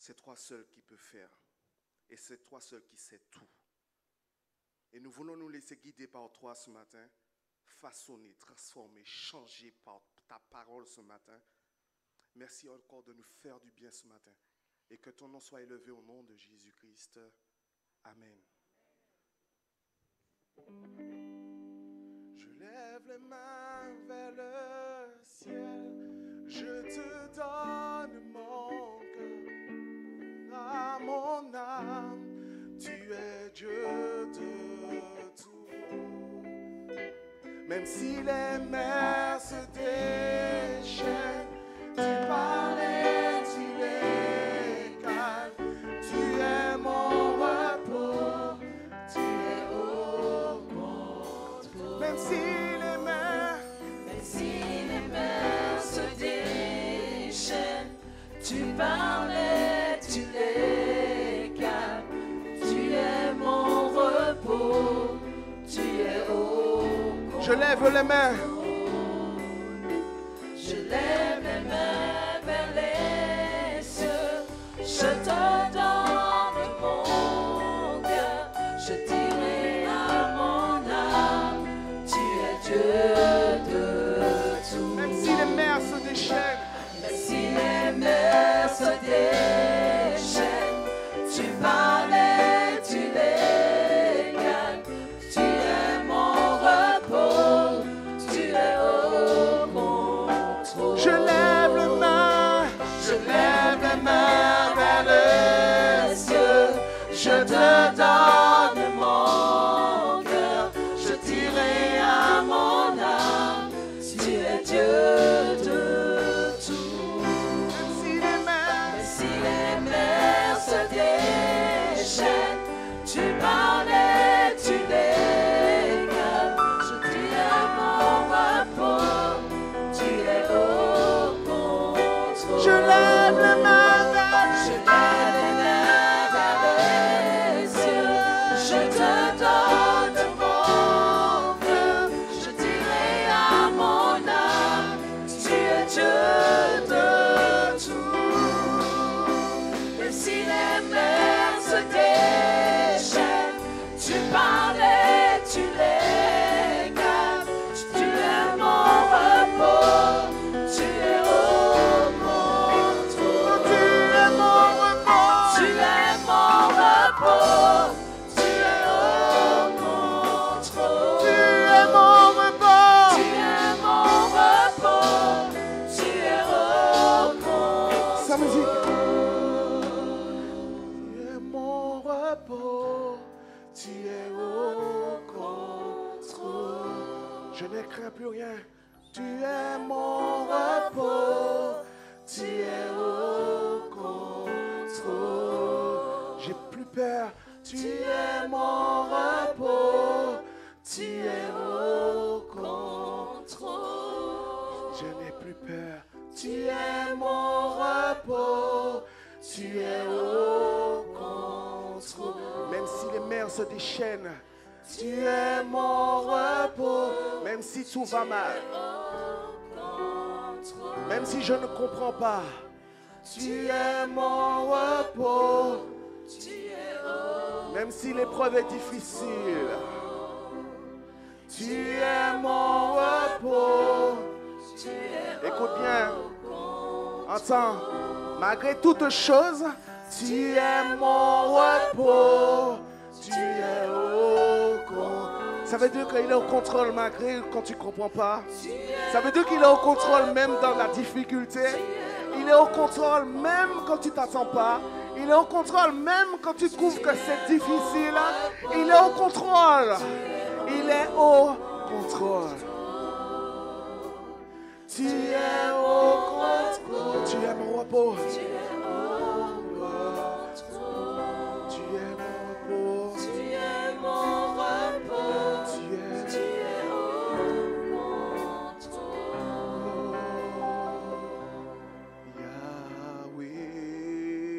c'est toi seul qui peux faire. Et c'est toi seul qui sais tout. Et nous voulons nous laisser guider par toi ce matin, façonner, transformer, changer par ta parole ce matin. Merci encore de nous faire du bien ce matin. Et que ton nom soit élevé au nom de Jésus-Christ. Amen. Je lève les mains vers le ciel. Je te donne mon cœur, à mon âme. Tu es Dieu de tout. Même si les mers se déchaînent, tu parlais, tu les calmes. Tu es mon repos, tu es au contrôle. Même si les mers se déchaînent, tu parlais, tu les calmes. Tu es mon repos, tu es au contrôle. je lève les mains. Je lève les mains vers les cieux, je te donne mon cœur, je dirai à mon âme, tu es Dieu de tout. Même si les mers se déchaînent, Même si les mers se déchaînent, tu parlais, tu les calmes, tu es mon repos, tu es au contrôle. je lève les mains. Je lève les mains vers le ciel, je te donne mon cœur, je dirai à mon âme, tu es Dieu de tout. Même si les mers, Mais si les mers se déchaînent, tu parlais, tu les calmes, je dirai mon repos, tu es au contrôle. je lève les mains vers Je lève les mains vers les cieux, je te donne mon cœur, je dirai à mon âme, tu es Dieu de tout. Et si les mers se déchaînent, tu parlais, tu les calmes, tu es mon repos, tu es au contrôle. tu es mon repos. Tu es mon repos, tu es au contrôle. Tu es mon repos. Tu es mon repos, tu es au contrôle. Sa musique. Tu es mon repos. Tu es au contrôle. Je ne crains plus rien. Tu es mon repos. Tu es au contrôle. J'ai plus peur. Tu es mon repos. Tu es au contrôle. Je n'ai plus peur. Tu es mon repos. Tu es au contrôle. Même si les mers se déchaînent, tu es mon repos. Même si tout va mal, même si je ne comprends pas, tu es mon repos. Même si l'épreuve est difficile, tu es mon repos. Écoute bien, entends, malgré toutes choses, tu es mon repos. Tu es au contrôle. Ça veut dire qu'il est au contrôle malgré quand tu ne comprends pas. Ça veut dire qu'il est au contrôle même dans la difficulté. Il est au contrôle même quand tu ne t'attends pas. Il est au contrôle même quand tu trouves que c'est difficile. Il est au contrôle. Il est au contrôle. Tu es au contrôle. Tu es mon repos. Tu es mon repos. Tu es mon repos. Tu es au contrôle.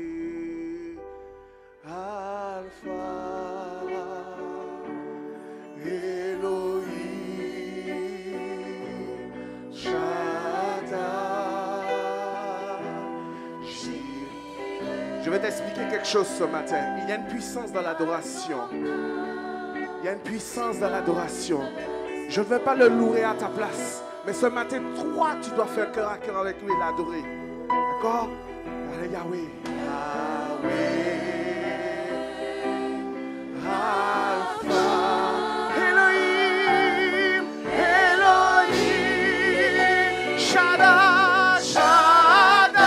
Yahweh, Alpha, Elohim, Shaddai, Je vais t'expliquer quelque chose ce matin. Il y a une puissance dans l'adoration. Il y a une puissance dans l'adoration. Je ne vais pas le louer à ta place. Mais ce matin, toi, tu dois faire cœur à cœur avec lui et l'adorer. D'accord? Allez, Yahweh. Yahweh. Alpha. Elohim. Elohim. Shaddai. Shaddai.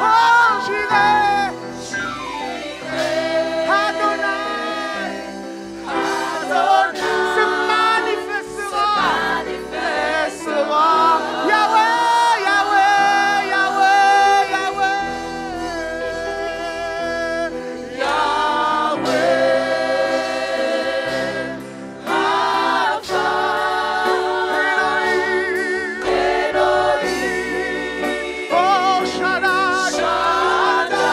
Oh, Jireh. Adonai. Adonai. Se manifestera. Yahweh, Yahweh, Yahweh, Yahweh. Yahweh. Alpha. Elohim. Elohim. Oh, Shaddai. Shaddai.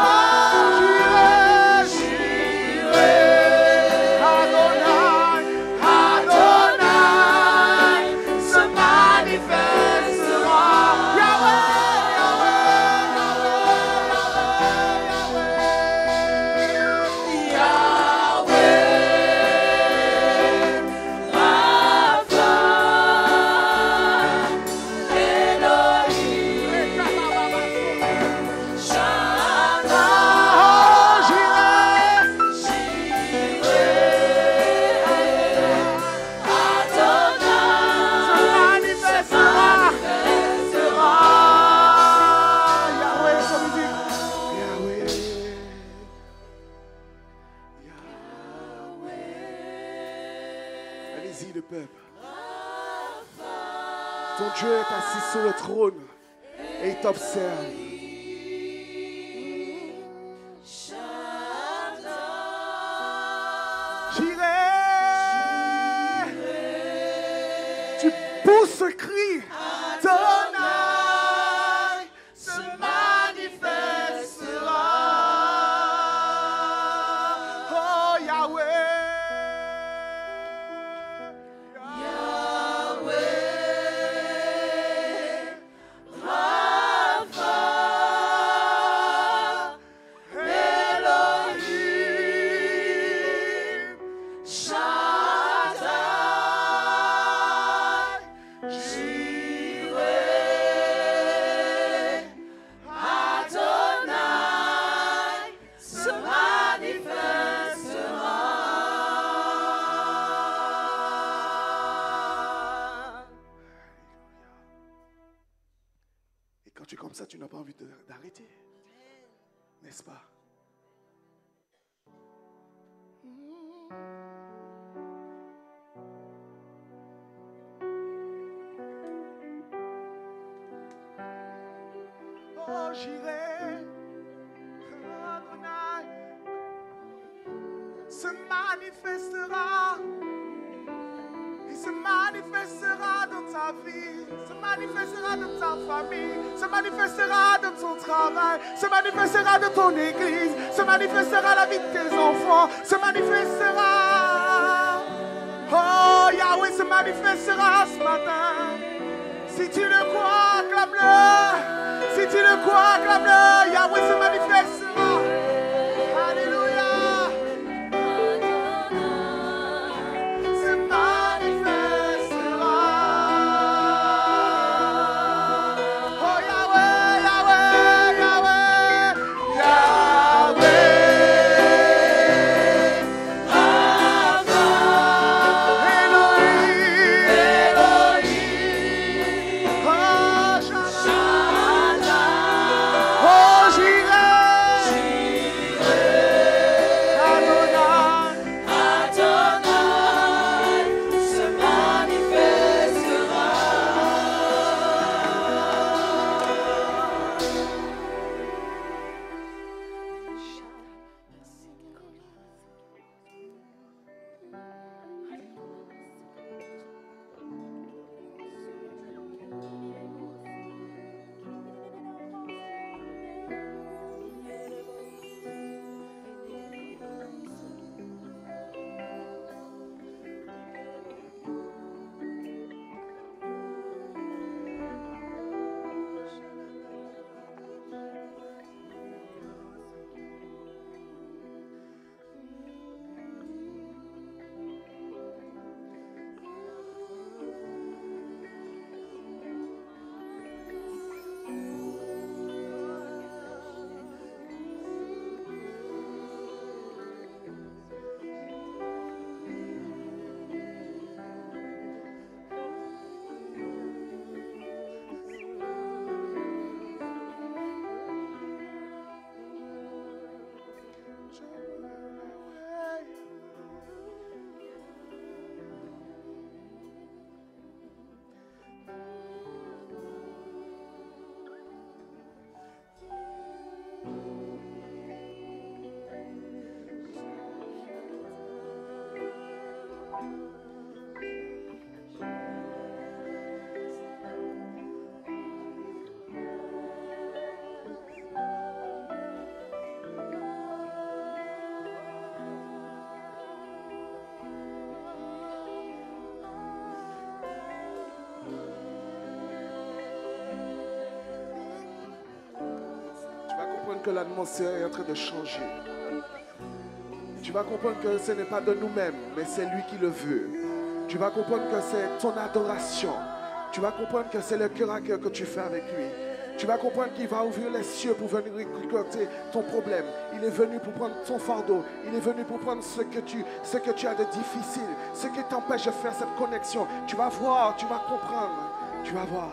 Oh, Jireh. Jireh. Adonai. Adonai. Se manifestera. Yahweh, Yahweh, Yahweh, Yahweh, Yahweh. Alpha. Elohim. Shaddai. Oh, Jireh. Adonai. Se manifestera. Yahweh, sa musique. Yahweh. Yahweh. Allez-y, le peuple. Ton Dieu est assis sur le trône et il t'observe. Jireh. Tu pousses un cri. Adonai se manifestera. Oh, Yahweh. Yahweh. Alpha. Elohim. Shaddai. Jireh. Adonai. Se manifestera. Et quand tu es comme ça, tu n'as pas envie d'arrêter. N'est-ce pas? Oh, Jireh, Adonai, se manifestera. Il se manifestera dans ta vie, se manifestera dans ta famille, se manifestera dans ton travail, se manifestera dans ton église, se manifestera dans la vie de tes enfants, se manifestera. Oh, Yahweh se manifestera ce matin. Si tu le crois, acclame-le. Si tu le crois, acclame-le. Yahweh se manifestera. Alléluia. Se manifestera. Oh, Yahweh, Yahweh, Yahweh. Yahweh. Alpha. Elohim. Elohim. Oh, Shaddai. que l'atmosphère est en train de changer. Tu vas comprendre que ce n'est pas de nous-mêmes, mais c'est lui qui le veut. Tu vas comprendre que c'est ton adoration. Tu vas comprendre que c'est le cœur à cœur que tu fais avec lui. Tu vas comprendre qu'il va ouvrir les cieux pour venir récolter ton problème. Il est venu pour prendre ton fardeau. Il est venu pour prendre ce que tu as de difficile, ce qui t'empêche de faire cette connexion. Tu vas voir, tu vas comprendre. Tu vas voir.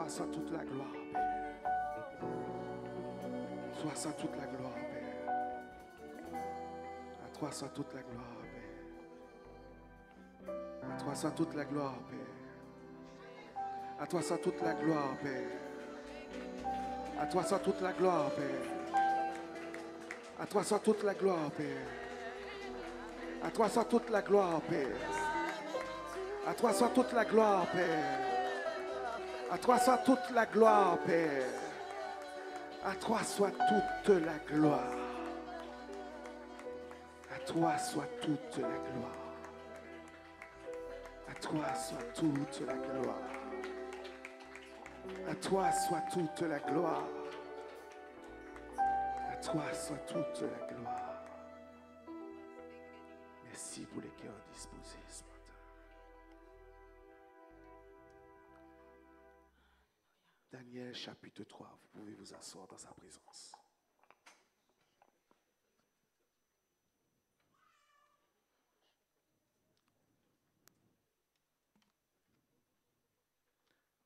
Toi soit toute la gloire, Père. Toi soit toute la gloire, Père. À toi soit toute la gloire, Père. À toi soit toute la gloire, Père. À toi soit toute la gloire, Père. À toi soit toute la gloire, Père. À toi soit toute la gloire, Père. À toi soit toute la gloire, Père. À toi soit toute la gloire, Père. À toi soit toute la gloire, Père. À toi soit toute la gloire. À toi soit toute la gloire. À toi soit toute la gloire. À toi soit toute la gloire. À toi soit toute la gloire. Merci pour les cœurs disposés ce matin. Daniel chapitre 3, vous pouvez vous asseoir dans sa présence.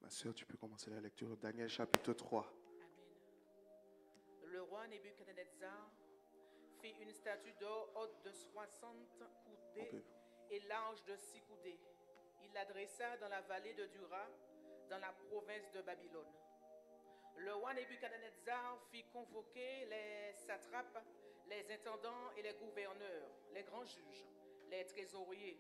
Ma soeur, tu peux commencer la lecture. Daniel chapitre 3. Amen. Le roi Nebuchadnezzar fit une statue d'or haute de 60 coudées et large de 6 coudées. Il l'adressa dans la vallée de Dura, dans la province de Babylone. Le roi Nebuchadnezzar fit convoquer les satrapes, les intendants et les gouverneurs, les grands juges, les trésoriers,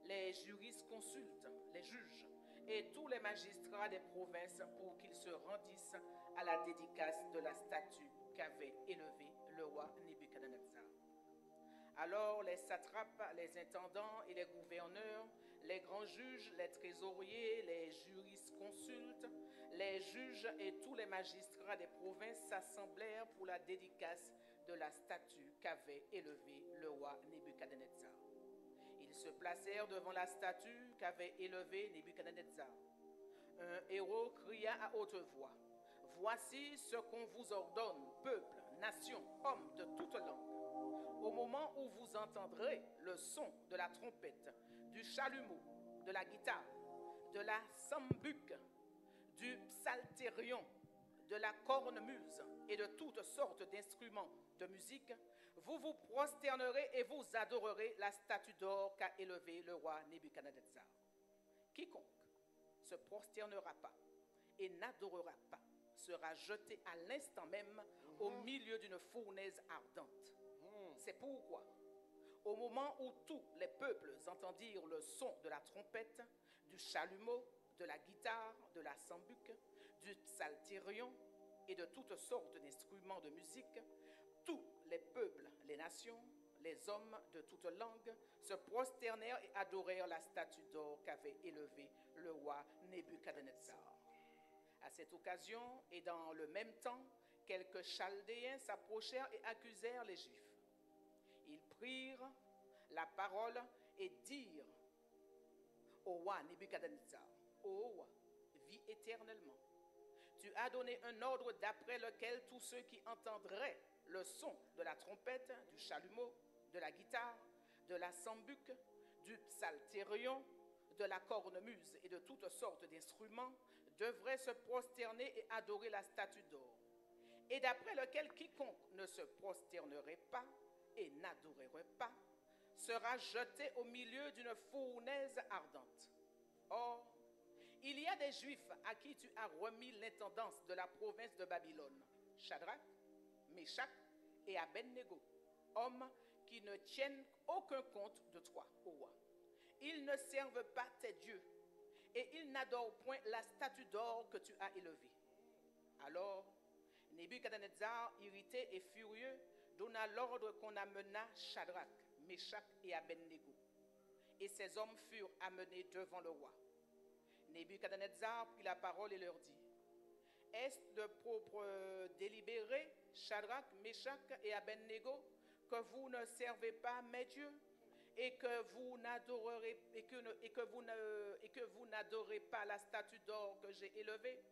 les jurisconsultes, les juges et tous les magistrats des provinces pour qu'ils se rendissent à la dédicace de la statue qu'avait élevée le roi Nebuchadnezzar. Alors les satrapes, les intendants et les gouverneurs, les grands juges, les trésoriers, les jurisconsultes, les juges et tous les magistrats des provinces s'assemblèrent pour la dédicace de la statue qu'avait élevée le roi Nebuchadnezzar. Ils se placèrent devant la statue qu'avait élevée Nebuchadnezzar. Un héros cria à haute voix: « Voici ce qu'on vous ordonne, peuple, nation, hommes de toute langue. Au moment où vous entendrez le son de la trompette, du chalumeau, de la guitare, de la sambuc, du psalterion, de la cornemuse et de toutes sortes d'instruments de musique, vous vous prosternerez et vous adorerez la statue d'or qu'a élevée le roi Nebuchadnezzar. Quiconque se prosternera pas et n'adorera pas sera jeté à l'instant même au milieu d'une fournaise ardente. C'est pourquoi, au moment où tous les peuples entendirent le son de la trompette, du chalumeau, de la guitare, de la sambuc, du psalterion et de toutes sortes d'instruments de musique, tous les peuples, les nations, les hommes de toutes langues se prosternèrent et adorèrent la statue d'or qu'avait élevée le roi Nebuchadnezzar. À cette occasion et dans le même temps, quelques Chaldéens s'approchèrent et accusèrent les Juifs. Ils prirent la parole et dirent au roi Nebuchadnezzar: Ô roi, vis éternellement. Tu as donné un ordre d'après lequel tous ceux qui entendraient le son de la trompette, du chalumeau, de la guitare, de la sambuc, du psalterion, de la cornemuse et de toutes sortes d'instruments devraient se prosterner et adorer la statue d'or, et d'après lequel quiconque ne se prosternerait pas et n'adorerait pas sera jeté au milieu d'une fournaise ardente. Or, il y a des Juifs à qui tu as remis l'intendance de la province de Babylone, Shadrach, Meshach et Abednego, hommes qui ne tiennent aucun compte de toi, ô roi. Ils ne servent pas tes dieux et ils n'adorent point la statue d'or que tu as élevée. Alors, Nebuchadnezzar, irrité et furieux, donna l'ordre qu'on amenât Shadrach, Meshach et Abednego. Et ces hommes furent amenés devant le roi. Nebuchadnezzar prit la parole et leur dit: Est-ce de propre délibéré, Shadrach, Meshach et Abednego, que vous ne servez pas mes dieux et que vous n'adorez pas la statue d'or que j'ai élevée?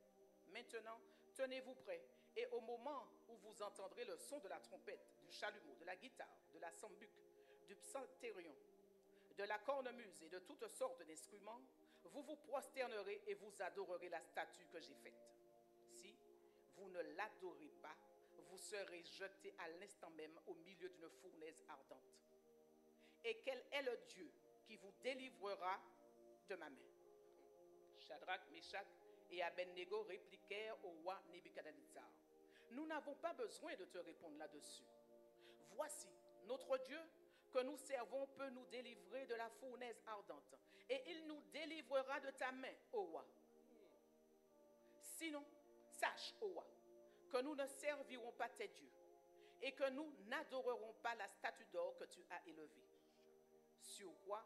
Maintenant, tenez-vous prêts, et au moment où vous entendrez le son de la trompette, du chalumeau, de la guitare, de la sambuc, du psalterion, de la cornemuse et de toutes sortes d'instruments, vous vous prosternerez et vous adorerez la statue que j'ai faite. Si vous ne l'adorez pas, vous serez jetés à l'instant même au milieu d'une fournaise ardente. Et quel est le Dieu qui vous délivrera de ma main? Shadrach, Meshach et Abednego répliquèrent au roi Nebuchadnezzar: Nous n'avons pas besoin de te répondre là-dessus. Voici, notre Dieu que nous servons peut nous délivrer de la fournaise ardente, et il nous délivrera de ta main, ô roi. Sinon, sache, ô roi, que nous ne servirons pas tes dieux, et que nous n'adorerons pas la statue d'or que tu as élevée. Sur quoi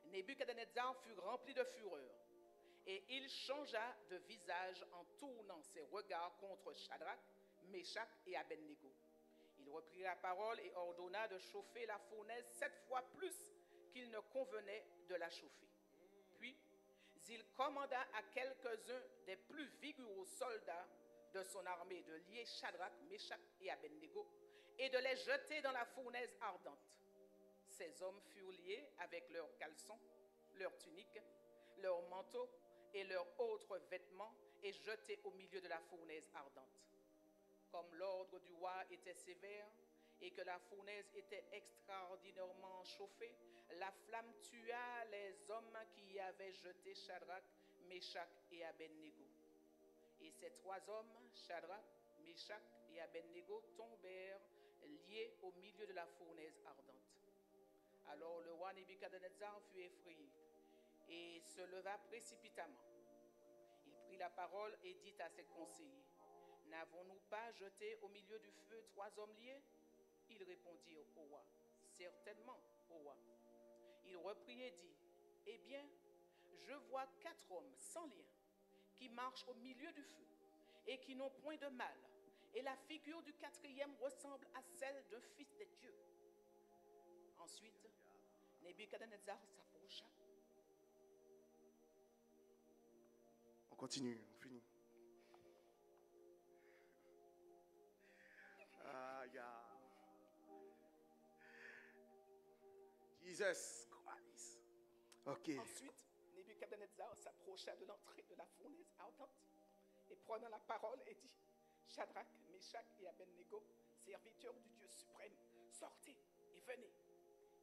Nebuchadnezzar fut rempli de fureur, et il changea de visage en tournant ses regards contre Shadrach, Meshach et Abednego. Il reprit la parole et ordonna de chauffer la fournaise 7 fois plus qu'il ne convenait de la chauffer. Puis, il commanda à quelques-uns des plus vigoureux soldats de son armée de lier Shadrach, Meshach et Abednego et de les jeter dans la fournaise ardente. Ces hommes furent liés avec leurs caleçons, leurs tuniques, leurs manteaux et leurs autres vêtements et jetés au milieu de la fournaise ardente. Comme l'ordre du roi était sévère et que la fournaise était extraordinairement chauffée, la flamme tua les hommes qui y avaient jeté Shadrach, Meshach et Abednego. Et ces 3 hommes, Shadrach, Meshach et Abednego, tombèrent liés au milieu de la fournaise ardente. Alors le roi Nebuchadnezzar fut effrayé et se leva précipitamment. Il prit la parole et dit à ses conseillers: N'avons-nous pas jeté au milieu du feu 3 hommes liés? Ils répondirent au roi: Certainement, au roi. Il reprit et dit: Eh bien, je vois 4 hommes sans lien qui marchent au milieu du feu et qui n'ont point de mal, et la figure du 4e ressemble à celle d'un fils des dieux. Ensuite, Nebuchadnezzar s'approcha. On continue, on finit. Jesus Christ. Ok. Ensuite, Nebuchadnezzar s'approcha de l'entrée de la fournaise ardente et prenant la parole et dit: Shadrach, Meshach et Abednego, serviteurs du Dieu suprême, sortez et venez.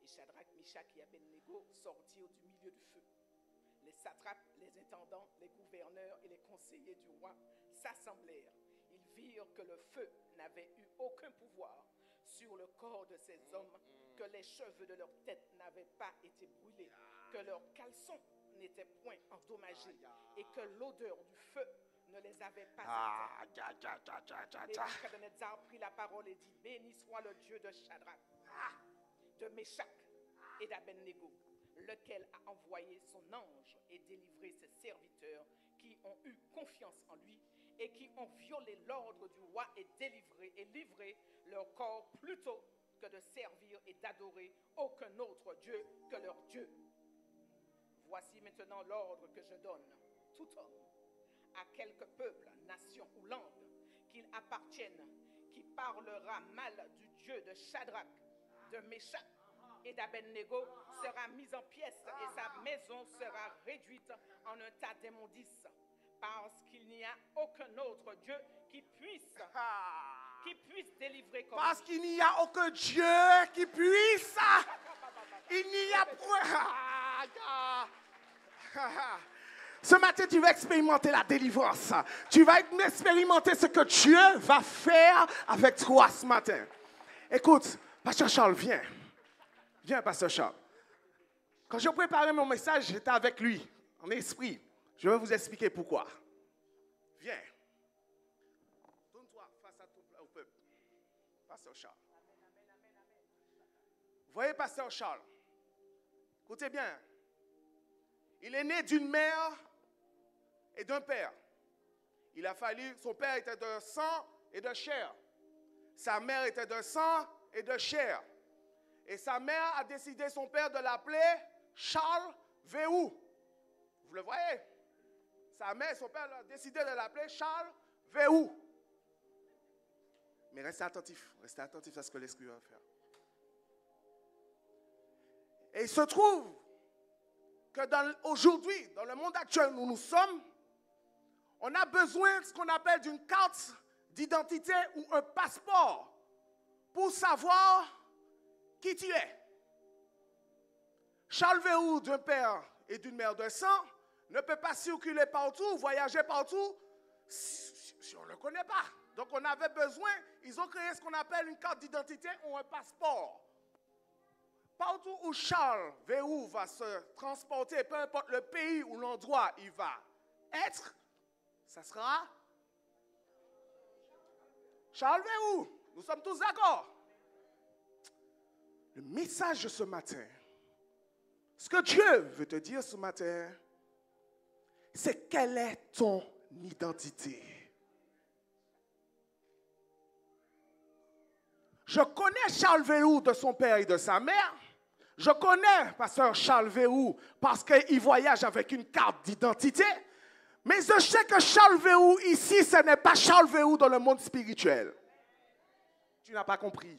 Et Shadrach, Meshach et Abednego sortirent du milieu du feu. Les satrapes, les intendants, les gouverneurs et les conseillers du roi s'assemblèrent. Ils dire que le feu n'avait eu aucun pouvoir sur le corps de ces hommes, que les cheveux de leur tête n'avaient pas été brûlés, que leurs caleçons n'étaient point endommagés et que l'odeur du feu ne les avait pas atteints. Et Nebuchadnezzar prit la parole et dit: béni soit le Dieu de Shadrach, de Meshach et d'Abednego, lequel a envoyé son ange et délivré ses serviteurs qui ont eu confiance en lui et qui ont violé l'ordre du roi et livré leur corps plutôt que de servir et d'adorer aucun autre Dieu que leur Dieu. Voici maintenant l'ordre que je donne. Tout homme, à quelque peuple, nation ou langue qu'il appartienne, qui parlera mal du Dieu de Shadrach, de Meshach et d'Abednego, sera mis en pièces et sa maison sera réduite en un tas d'immondices, parce qu'il n'y a aucun autre Dieu qui puisse délivrer comme lui. Parce qu'il n'y a aucun Dieu qui puisse. Il n'y a point. Ce matin, tu vas expérimenter la délivrance. Tu vas expérimenter ce que Dieu va faire avec toi ce matin. Écoute, Pasteur Charles, viens. Viens, Pasteur Charles. Quand je préparais mon message, j'étais avec lui, en esprit. Je vais vous expliquer pourquoi. Viens. Tourne-toi face au peuple. Pasteur Charles. Vous voyez, Pasteur Charles, écoutez bien. Il est né d'une mère et d'un père. Il a fallu, son père était de sang et de chair. Sa mère était de sang et de chair. Et sa mère a décidé, son père, de l'appeler Charles Véhou. Vous le voyez? Sa mère et son père ont décidé de l'appeler Charles Véhou. Mais restez attentifs à ce que l'Esprit va faire. Et il se trouve que aujourd'hui, dans le monde actuel où nous sommes, on a besoin de ce qu'on appelle d'une carte d'identité ou un passeport pour savoir qui tu es. Charles Véhou, d'un père et d'une mère de sang, ne peut pas circuler partout, voyager partout, si on ne le connaît pas. Donc on avait besoin, ils ont créé ce qu'on appelle une carte d'identité ou un passeport. Partout où Charles Véhou va se transporter, peu importe le pays ou l'endroit il va être, ça sera Charles Véhou. Nous sommes tous d'accord. Le message de ce matin, ce que Dieu veut te dire ce matin, c'est quelle est ton identité. Je connais Charles Véhou de son père et de sa mère. Je connais Pasteur Charles Véhou parce qu'il voyage avec une carte d'identité. Mais je sais que Charles Véhou ici, ce n'est pas Charles Véhou dans le monde spirituel. Tu n'as pas compris.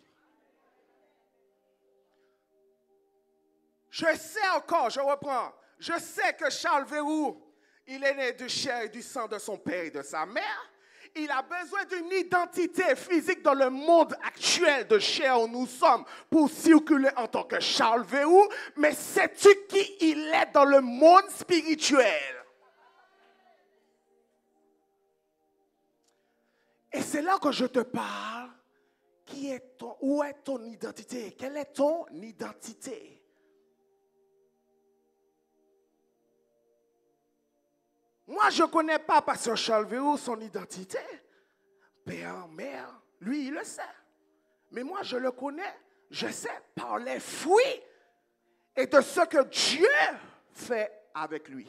Je sais encore, je reprends. Je sais que Charles Véhou, il est né de chair et du sang de son père et de sa mère. Il a besoin d'une identité physique dans le monde actuel de chair où nous sommes pour circuler en tant que Charles Véhou. Mais sais-tu qui il est dans le monde spirituel? Et c'est là que je te parle. Où est ton identité? Quelle est ton identité? Moi, je ne connais pas Pasteur Charles Véhou, son identité. Père, mère, lui, il le sait. Mais moi, je le connais, je sais par les fruits et de ce que Dieu fait avec lui.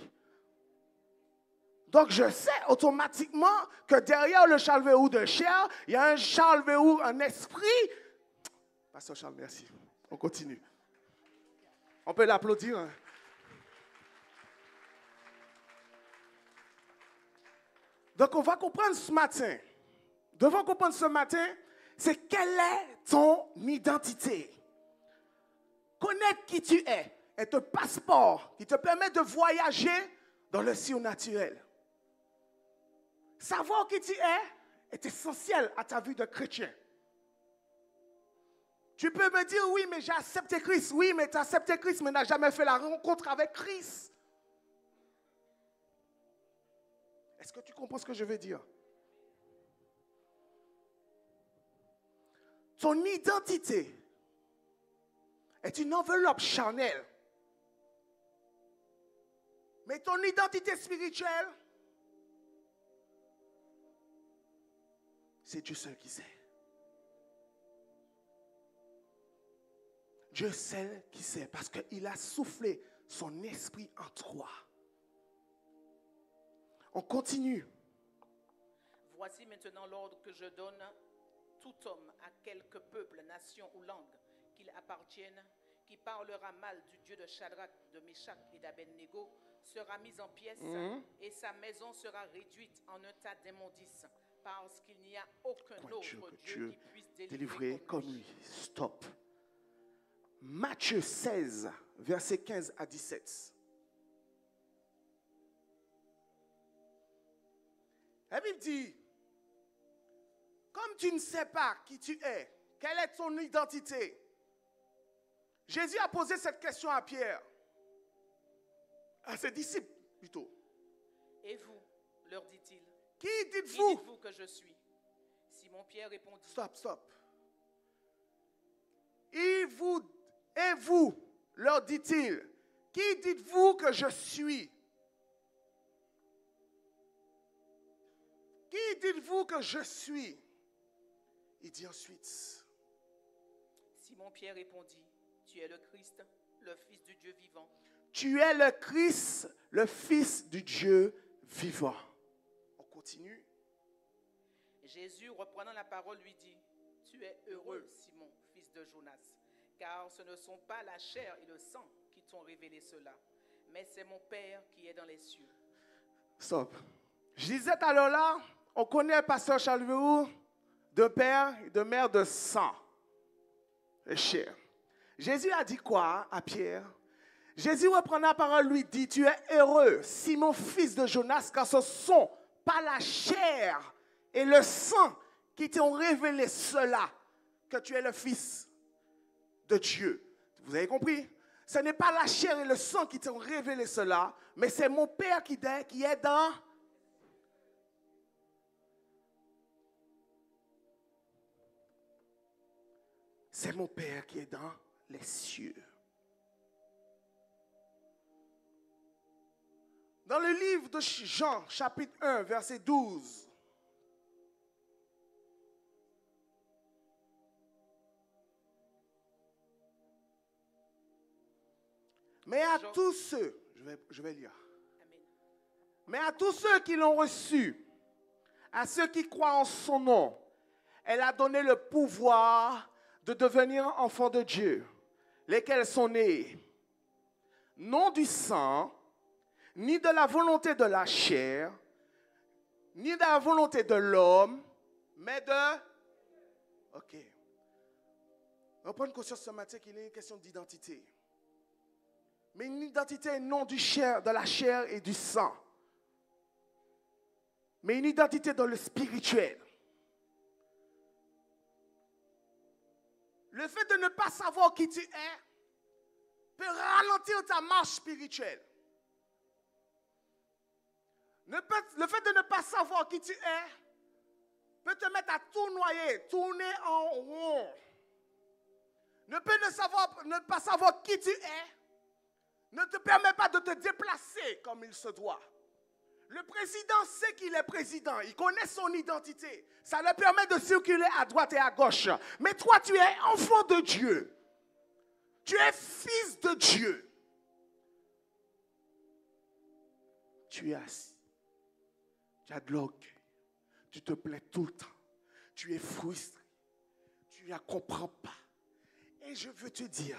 Donc, je sais automatiquement que derrière le Charles Véhou de chair, il y a un Charles Véhou, un esprit. Pasteur Charles, merci. On continue. On peut l'applaudir. Hein? Donc, on va comprendre ce matin. Devons comprendre ce matin, c'est quelle est ton identité. Connaître qui tu es est un passeport qui te permet de voyager dans le surnaturel. Savoir qui tu es est essentiel à ta vie de chrétien. Tu peux me dire, oui, mais j'ai accepté Christ. Oui, mais tu as accepté Christ, mais tu n'as jamais fait la rencontre avec Christ. Est-ce que tu comprends ce que je veux dire? ton identité est une enveloppe charnelle. Mais ton identité spirituelle, c'est Dieu seul qui sait. Dieu seul qui sait parce qu'il a soufflé son esprit en toi. On continue. Voici maintenant l'ordre que je donne. Tout homme à quelque peuple, nation ou langue qu'il appartienne, qui parlera mal du Dieu de Shadrach, de Meshach et d'Abednego, sera mis en pièces et sa maison sera réduite en un tas d'immondices, parce qu'il n'y a aucun autre Dieu qui puisse délivrer comme lui. Stop. Matthieu 16, versets 15 à 17. La Bible dit, comme tu ne sais pas qui tu es, quelle est ton identité? Jésus a posé cette question à Pierre, à ses disciples plutôt. Et vous, leur dit-il, Qui dites-vous? Qui dites-vous que je suis? Simon-Pierre répondit, Stop. Et vous, leur dit-il, qui dites-vous que je suis? Qui dites-vous que je suis? Il dit ensuite. Simon-Pierre répondit, tu es le Christ, le Fils du Dieu vivant. Tu es le Christ, le Fils du Dieu vivant. On continue. Jésus, reprenant la parole, lui dit, tu es heureux, Simon, fils de Jonas, car ce ne sont pas la chair et le sang qui t'ont révélé cela, mais c'est mon Père qui est dans les cieux. Stop. Je disais tout à l'heure là, on connaît Pasteur Charles Verrou de père et de mère de sang et chair. Jésus a dit quoi à Pierre? Jésus reprenant la parole lui dit, tu es heureux, Simon, fils de Jonas, car ce sont pas la chair et le sang qui t'ont révélé cela, que tu es le Fils de Dieu. Vous avez compris? Ce n'est pas la chair et le sang qui t'ont révélé cela, mais c'est mon Père qui est dans... C'est mon Père qui est dans les cieux. Dans le livre de Jean, chapitre 1, verset 12. Mais à tous ceux, je vais lire. Amen. Mais à tous ceux qui l'ont reçu, à ceux qui croient en son nom, elle a donné le pouvoir de devenir enfants de Dieu, lesquels sont nés, non du sang, ni de la volonté de la chair, ni de la volonté de l'homme, mais de... Ok. On prend conscience ce matin qu'il est une question d'identité. Mais une identité non de la chair et du sang. Mais une identité dans le spirituel. Le fait de ne pas savoir qui tu es peut ralentir ta marche spirituelle. Le fait de ne pas savoir qui tu es peut te mettre à tournoyer, tourner en rond. Ne pas savoir qui tu es ne te permet pas de te déplacer comme il se doit. Le président sait qu'il est président, il connaît son identité. Ça lui permet de circuler à droite et à gauche. Mais toi, tu es enfant de Dieu. Tu es fils de Dieu. Tu es assis. Tu as de l'orgueil. Tu te plais tout le temps. Tu es frustré. Tu ne comprends pas. Et je veux te dire,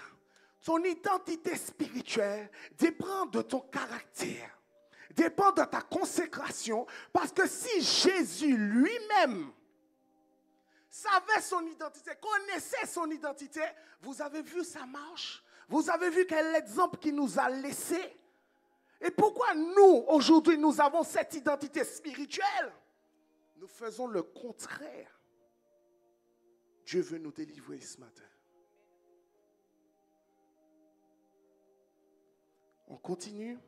ton identité spirituelle dépend de ton caractère, dépend de ta consécration, parce que si Jésus lui-même savait son identité, connaissait son identité, vous avez vu sa marche, vous avez vu quel est l'exemple qu'il nous a laissé. Et pourquoi nous, aujourd'hui, nous avons cette identité spirituelle? Nous faisons le contraire. Dieu veut nous délivrer ce matin. On continue.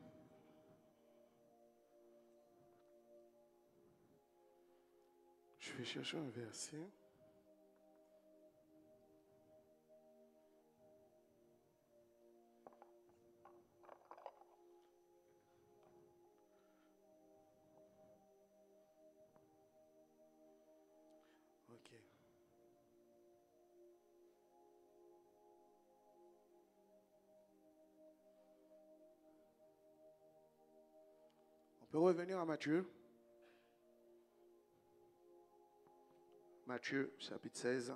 Je vais chercher un verset. Ok. On peut revenir à Matthieu. Matthieu, chapitre 16.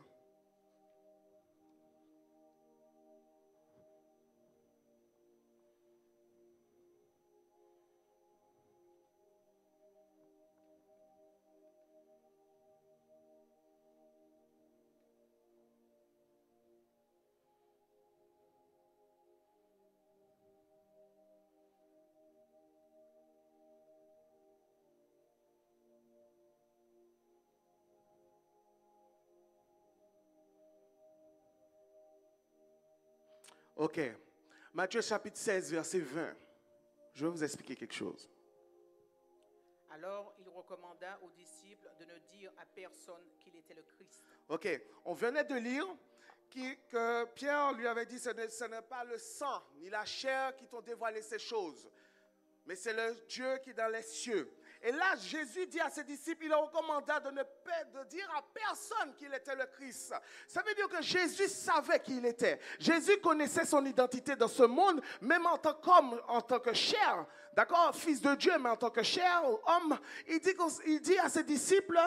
Ok. Matthieu chapitre 16, verset 20. Je vais vous expliquer quelque chose. Alors il recommanda aux disciples de ne dire à personne qu'il était le Christ. Ok. On venait de lire que Pierre lui avait dit ce n'est pas le sang ni la chair qui t'ont dévoilé ces choses, mais c'est le Dieu qui est dans les cieux. Et là, Jésus dit à ses disciples, il leur recommanda de dire à personne qu'il était le Christ. Ça veut dire que Jésus savait qui il était. Jésus connaissait son identité dans ce monde, même en tant qu'homme, en tant que chair. D'accord? Fils de Dieu, mais en tant que chair, homme. Il dit à ses disciples,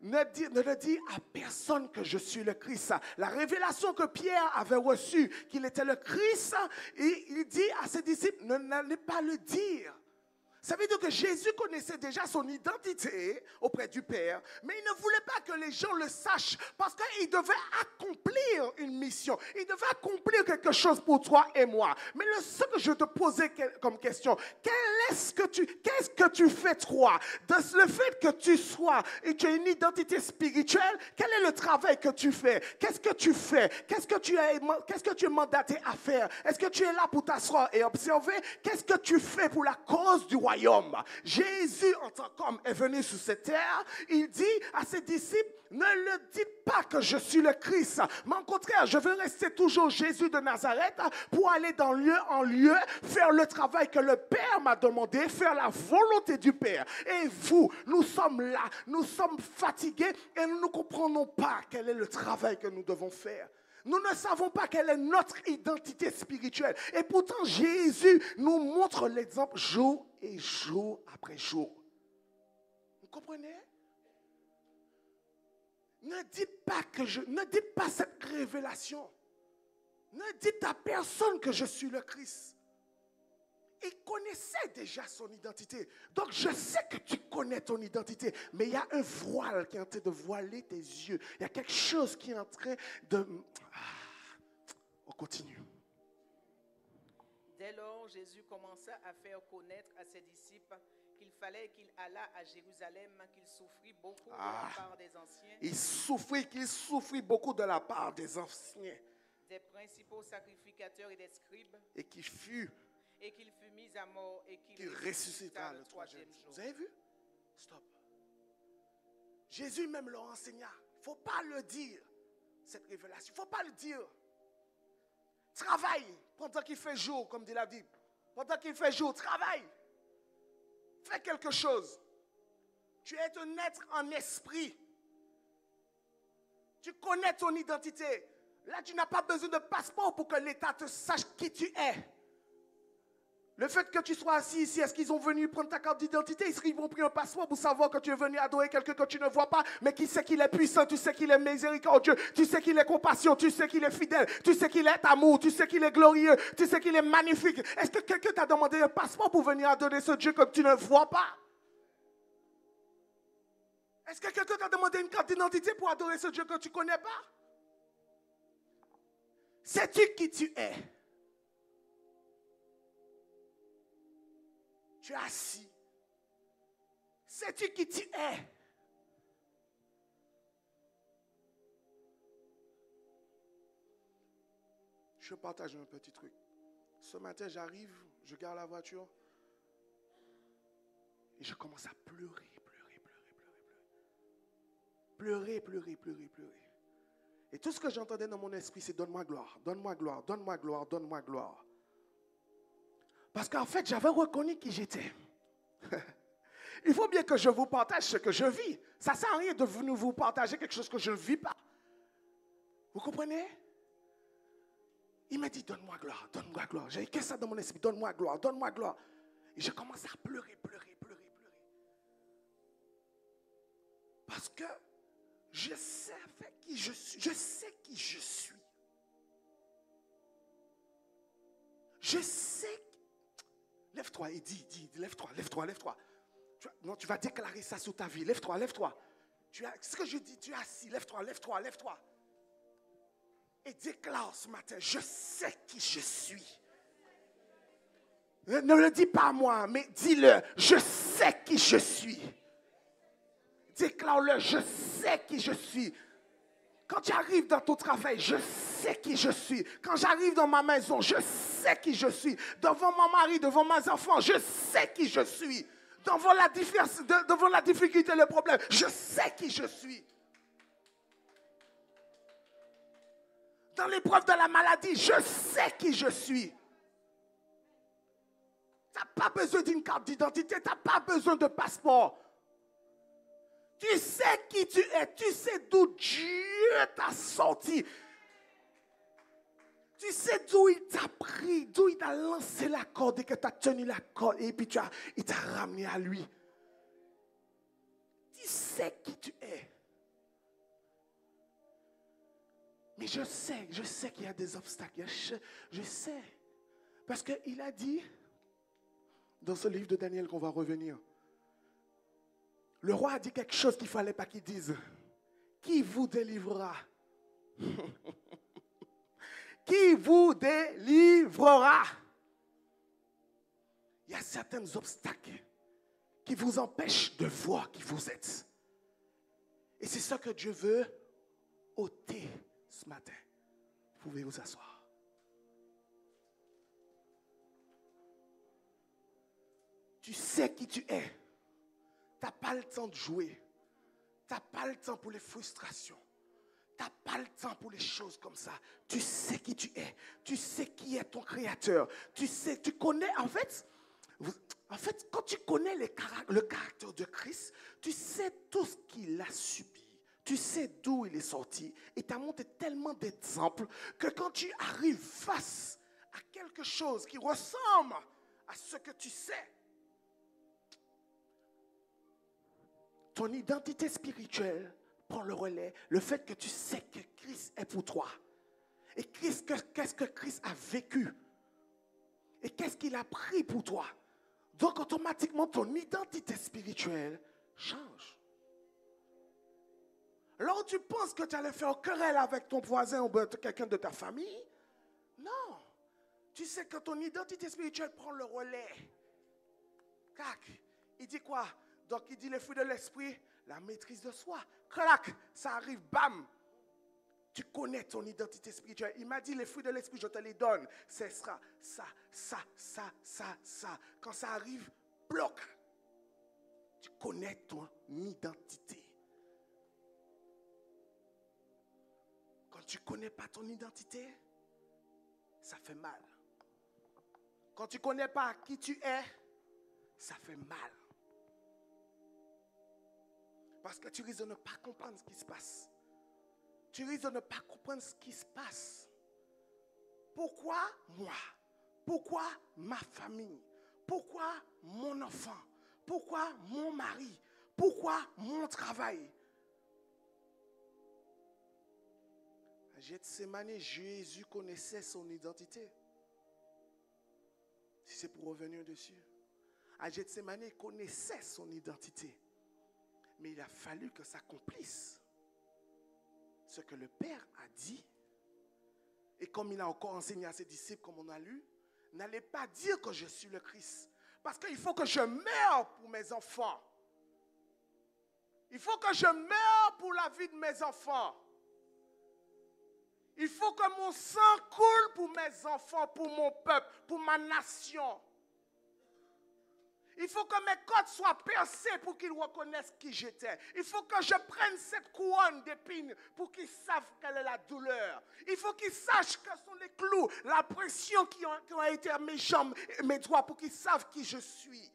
ne dis à personne que je suis le Christ. La révélation que Pierre avait reçue, qu'il était le Christ, il dit à ses disciples, n'allez pas le dire. Ça veut dire que Jésus connaissait déjà son identité auprès du Père, mais il ne voulait pas que les gens le sachent parce qu'il devait accomplir une mission. Il devait accomplir quelque chose pour toi et moi. Mais ce que je te posais comme question, qu'est-ce que tu fais toi? Le fait que tu sois et tu as une identité spirituelle, quel est le travail que tu fais? Qu'est-ce que tu fais? Qu'est-ce que tu es mandaté à faire? Est-ce que tu es là pour t'asseoir et observer? Qu'est-ce que tu fais pour la cause du royaume? Jésus, en tant qu'homme, est venu sur cette terre. Il dit à ses disciples, ne le dites pas que je suis le Christ. Mais au contraire, je veux rester toujours Jésus de Nazareth pour aller dans lieu en lieu, faire le travail que le Père m'a demandé, faire la volonté du Père. Et vous, nous sommes là, nous sommes fatigués et nous ne comprenons pas quel est le travail que nous devons faire. Nous ne savons pas quelle est notre identité spirituelle. Et pourtant, Jésus nous montre l'exemple jour et jour après jour. Vous comprenez? Ne dites pas cette révélation. Ne dites à personne que je suis le Christ. Il connaissait déjà son identité. Donc je sais que tu connais ton identité. Mais il y a un voile qui est en train de voiler tes yeux. Il y a quelque chose qui est en train de... On continue. Dès lors, Jésus commença à faire connaître à ses disciples qu'il fallait qu'il allât à Jérusalem, qu'il souffrit beaucoup de la part des anciens. Il souffrit beaucoup de la part des anciens. Des principaux sacrificateurs et des scribes. Et qu'il fut mis à mort et qu'il ressuscita le troisième jour. Vous avez vu? Stop. Jésus même leur enseigna. Il ne faut pas le dire, cette révélation. Il ne faut pas le dire. Travaille pendant qu'il fait jour, comme dit la Bible. Pendant qu'il fait jour, travaille. Fais quelque chose. Tu es un être en esprit. Tu connais ton identité. Là, tu n'as pas besoin de passeport pour que l'État te sache qui tu es. Le fait que tu sois assis ici, est-ce qu'ils ont venu prendre ta carte d'identité? Ils vont prendre un passeport pour savoir que tu es venu adorer quelqu'un que tu ne vois pas, mais qui sait qu'il est puissant, tu sais qu'il est miséricordieux, tu sais qu'il est compassion, tu sais qu'il est fidèle, tu sais qu'il est amour, tu sais qu'il est glorieux, tu sais qu'il est magnifique. Est-ce que quelqu'un t'a demandé un passeport pour venir adorer ce Dieu que tu ne vois pas? Est-ce que quelqu'un t'a demandé une carte d'identité pour adorer ce Dieu que tu ne connais pas? Sais-tu qui tu es? Tu es assis. Sais-tu qui tu es? Je partage un petit truc. Ce matin, j'arrive, je garde la voiture et je commence à pleurer. Et tout ce que j'entendais dans mon esprit, c'est donne-moi gloire, donne-moi gloire, donne-moi gloire, donne-moi gloire. Parce qu'en fait, j'avais reconnu qui j'étais. Il faut bien que je vous partage ce que je vis. Ça ne sert à rien de vous partager quelque chose que je ne vis pas. Vous comprenez? Il m'a dit, donne-moi gloire, donne-moi gloire. J'ai écrit ça dans mon esprit, donne-moi gloire, donne-moi gloire. Et j'ai commencé à pleurer. Parce que je sais qui je suis. Je sais qui je suis. Je sais. Lève-toi et dis, lève-toi. Non, tu vas déclarer ça sur ta vie. Lève-toi. Ce que je dis, tu es assis. Lève-toi. Et déclare ce matin, je sais qui je suis. Ne le dis pas à moi, mais dis-le, je sais qui je suis. Déclare-le, je sais qui je suis. Quand tu arrives dans ton travail, je sais qui je suis. Quand j'arrive dans ma maison, je sais qui je suis. Devant mon mari, devant mes enfants, je sais qui je suis. Devant la difficulté, le problème, je sais qui je suis. Dans l'épreuve de la maladie, je sais qui je suis. Tu n'as pas besoin d'une carte d'identité, tu n'as pas besoin de passeport. Tu sais qui tu es, tu sais d'où Dieu t'a sorti. Tu sais d'où il t'a pris, d'où il t'a lancé la corde et que tu as tenu la corde et puis il t'a ramené à lui. Tu sais qui tu es. Mais je sais qu'il y a des obstacles. Je sais. Parce qu'il a dit, dans ce livre de Daniel qu'on va revenir, le roi a dit quelque chose qu'il ne fallait pas qu'il dise. Qui vous délivrera? Qui vous délivrera? Il y a certains obstacles qui vous empêchent de voir qui vous êtes. Et c'est ça que Dieu veut ôter ce matin. Vous pouvez vous asseoir. Tu sais qui tu es. Tu n'as pas le temps de jouer. Tu n'as pas le temps pour les frustrations. Tu n'as pas le temps pour les choses comme ça. Tu sais qui tu es. Tu sais qui est ton créateur. Tu connais, en fait, quand tu connais le caractère de Christ, tu sais tout ce qu'il a subi. Tu sais d'où il est sorti. Et tu as montré tellement d'exemples que quand tu arrives face à quelque chose qui ressemble à ce que tu sais, ton identité spirituelle prend le relais. Le fait que tu sais que Christ est pour toi. Et qu'est-ce que Christ a vécu. Et qu'est-ce qu'il a pris pour toi. Donc automatiquement, ton identité spirituelle change. Alors tu penses que tu allais faire querelle avec ton voisin ou quelqu'un de ta famille? Non. Tu sais que ton identité spirituelle prend le relais. Clac. Il dit quoi? Donc il dit les fruits de l'esprit, la maîtrise de soi. Clac, ça arrive, bam. Tu connais ton identité spirituelle. Il m'a dit les fruits de l'esprit, je te les donne. Ce sera ça. Quand ça arrive, bloc. Tu connais ton identité. Quand tu ne connais pas ton identité, ça fait mal. Quand tu ne connais pas qui tu es, ça fait mal. Parce que tu risques de ne pas comprendre ce qui se passe. Tu risques de ne pas comprendre ce qui se passe. Pourquoi moi? Pourquoi ma famille? Pourquoi mon enfant? Pourquoi mon mari? Pourquoi mon travail? À Gethsémani, Jésus connaissait son identité. Si c'est pour revenir dessus. À Gethsémani, il connaissait son identité. Mais il a fallu que ça accomplisse ce que le Père a dit. Et comme il a encore enseigné à ses disciples, comme on a lu, n'allez pas dire que je suis le Christ. Parce qu'il faut que je meure pour mes enfants. Il faut que je meure pour la vie de mes enfants. Il faut que mon sang coule pour mes enfants, pour mon peuple, pour ma nation. Il faut que mes côtes soient percées pour qu'ils reconnaissent qui j'étais. Il faut que je prenne cette couronne d'épines pour qu'ils savent quelle est la douleur. Il faut qu'ils sachent quels sont les clous, la pression qui ont été à mes jambes et mes doigts pour qu'ils savent qui je suis.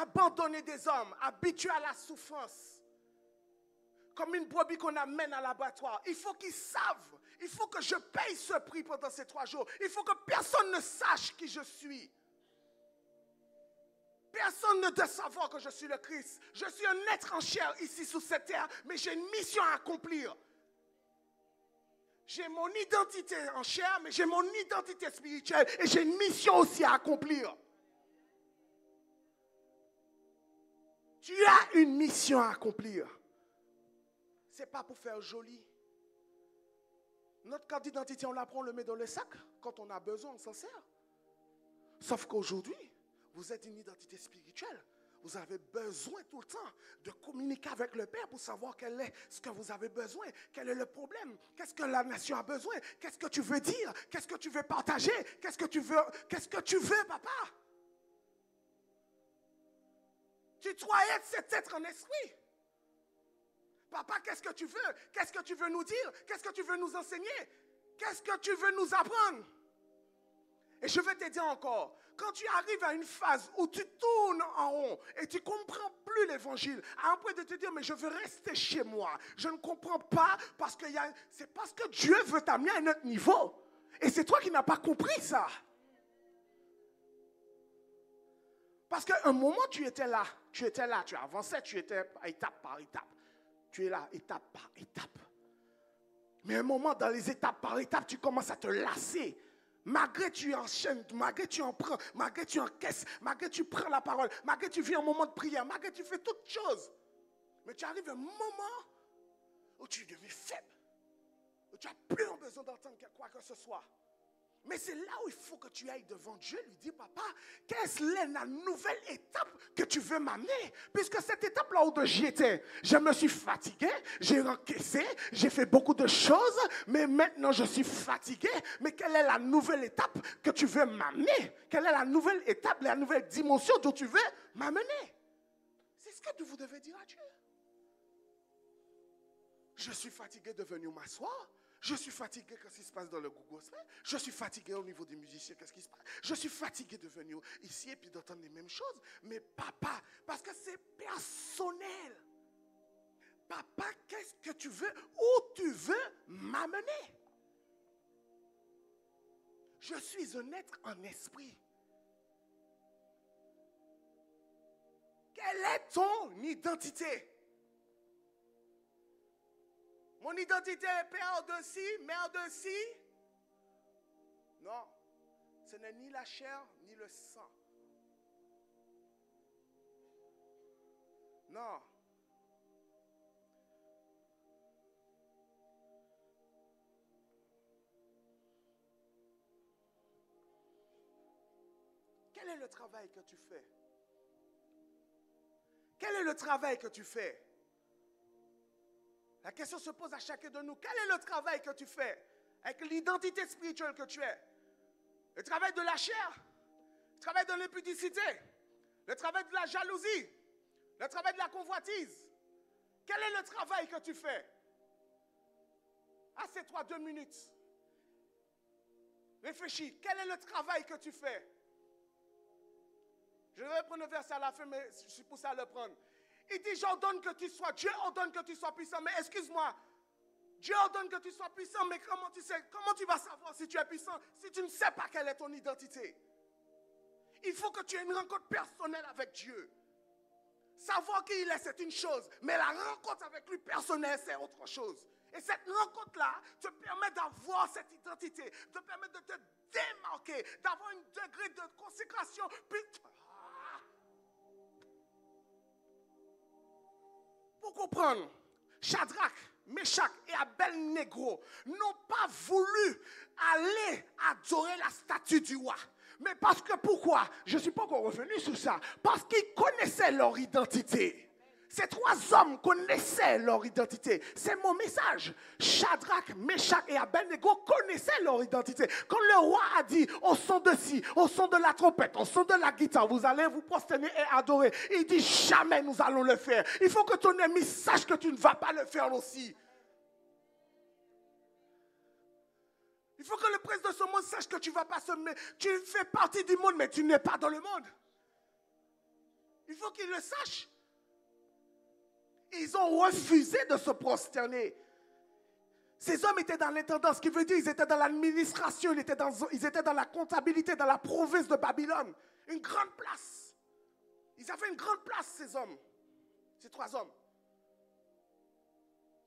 abandonnés des hommes, habitués à la souffrance, comme une brebis qu'on amène à l'abattoir. Il faut qu'ils savent, il faut que je paye ce prix pendant ces 3 jours. Il faut que personne ne sache qui je suis. Personne ne doit savoir que je suis le Christ. Je suis un être en chair ici sur cette terre, mais j'ai une mission à accomplir. J'ai mon identité en chair, mais j'ai mon identité spirituelle et j'ai une mission aussi à accomplir. Tu as une mission à accomplir. Ce n'est pas pour faire joli. Notre carte d'identité, on la prend, on le met dans le sac. Quand on a besoin, on s'en sert. Sauf qu'aujourd'hui, vous êtes une identité spirituelle. Vous avez besoin tout le temps de communiquer avec le Père pour savoir quel est ce que vous avez besoin, quel est le problème, qu'est-ce que la nation a besoin, qu'est-ce que tu veux dire, qu'est-ce que tu veux partager, qu'est-ce que tu veux, papa. Tu dois être cet être en esprit. Papa, qu'est-ce que tu veux? Qu'est-ce que tu veux nous dire? Qu'est-ce que tu veux nous enseigner? Qu'est-ce que tu veux nous apprendre? Et je vais te dire encore, quand tu arrives à une phase où tu tournes en rond et tu ne comprends plus l'évangile, à un point de te dire, mais je veux rester chez moi. Je ne comprends pas parce que c'est parce que Dieu veut t'amener à un autre niveau. Et c'est toi qui n'as pas compris ça. Parce qu'à un moment, tu étais là, tu avançais, tu étais étape par étape. Tu es là, étape par étape. Mais à un moment, dans les étapes par étape, tu commences à te lasser. Malgré tu enchaînes, malgré tu en prends, malgré tu encaisses, malgré tu prends la parole, malgré tu vis un moment de prière, malgré tu fais toutes choses. Mais tu arrives à un moment où tu deviens faible, où tu n'as plus besoin d'entendre quoi que ce soit. Mais c'est là où il faut que tu ailles devant Dieu, lui dire, papa, quelle est la nouvelle étape que tu veux m'amener? Puisque cette étape-là où j'y étais, je me suis fatigué, j'ai encaissé, j'ai fait beaucoup de choses, mais maintenant je suis fatigué. Mais quelle est la nouvelle étape que tu veux m'amener? Quelle est la nouvelle étape, la nouvelle dimension dont tu veux m'amener? C'est ce que vous devez dire à Dieu. Je suis fatigué de venir m'asseoir. Je suis fatigué, qu'est-ce qui se passe dans le gospel? Je suis fatigué au niveau des musiciens, qu'est-ce qui se passe? Je suis fatigué de venir ici et puis d'entendre les mêmes choses. Mais papa, parce que c'est personnel. Papa, qu'est-ce que tu veux? Où tu veux m'amener? Je suis un être en esprit. Quelle est ton identité? Mon identité est père de ci, mère de ci. Non, ce n'est ni la chair, ni le sang. Non. Quel est le travail que tu fais? Quel est le travail que tu fais? La question se pose à chacun de nous. Quel est le travail que tu fais avec l'identité spirituelle que tu es? Le travail de la chair, le travail de l'impudicité, le travail de la jalousie, le travail de la convoitise. Quel est le travail que tu fais? Assieds-toi 2 minutes. Réfléchis. Quel est le travail que tu fais? Je vais prendre le verset à la fin, mais je suis poussé à le prendre. Il dit, j'ordonne que tu sois, Dieu ordonne que tu sois puissant, mais excuse-moi, Dieu ordonne que tu sois puissant, mais comment tu vas savoir si tu es puissant, si tu ne sais pas quelle est ton identité? Il faut que tu aies une rencontre personnelle avec Dieu. Savoir qui il est, c'est une chose, mais la rencontre avec lui personnelle, c'est autre chose. Et cette rencontre-là te permet d'avoir cette identité, te permet de te démarquer, d'avoir un degré de consécration. Pour comprendre, Shadrach, Meshach et Abednego n'ont pas voulu aller adorer la statue du roi. Mais parce que pourquoi? Je ne suis pas encore revenu sur ça. Parce qu'ils connaissaient leur identité. Ces 3 hommes connaissaient leur identité. C'est mon message. Shadrach, Meshach et Abednego connaissaient leur identité. Quand le roi a dit au son de ci, au son de la trompette, au son de la guitare, vous allez vous prosterner et adorer. Il dit jamais nous allons le faire. Il faut que ton ennemi sache que tu ne vas pas le faire aussi. Il faut que le prince de ce monde sache que tu ne vas pas se mettre. Tu fais partie du monde, mais tu n'es pas dans le monde. Il faut qu'ils le sachent. Ils ont refusé de se prosterner. Ces hommes étaient dans l'intendance, ce qui veut dire qu'ils étaient dans l'administration, ils étaient dans la comptabilité, dans la province de Babylone. Une grande place. Ils avaient une grande place, ces hommes. Ces 3 hommes.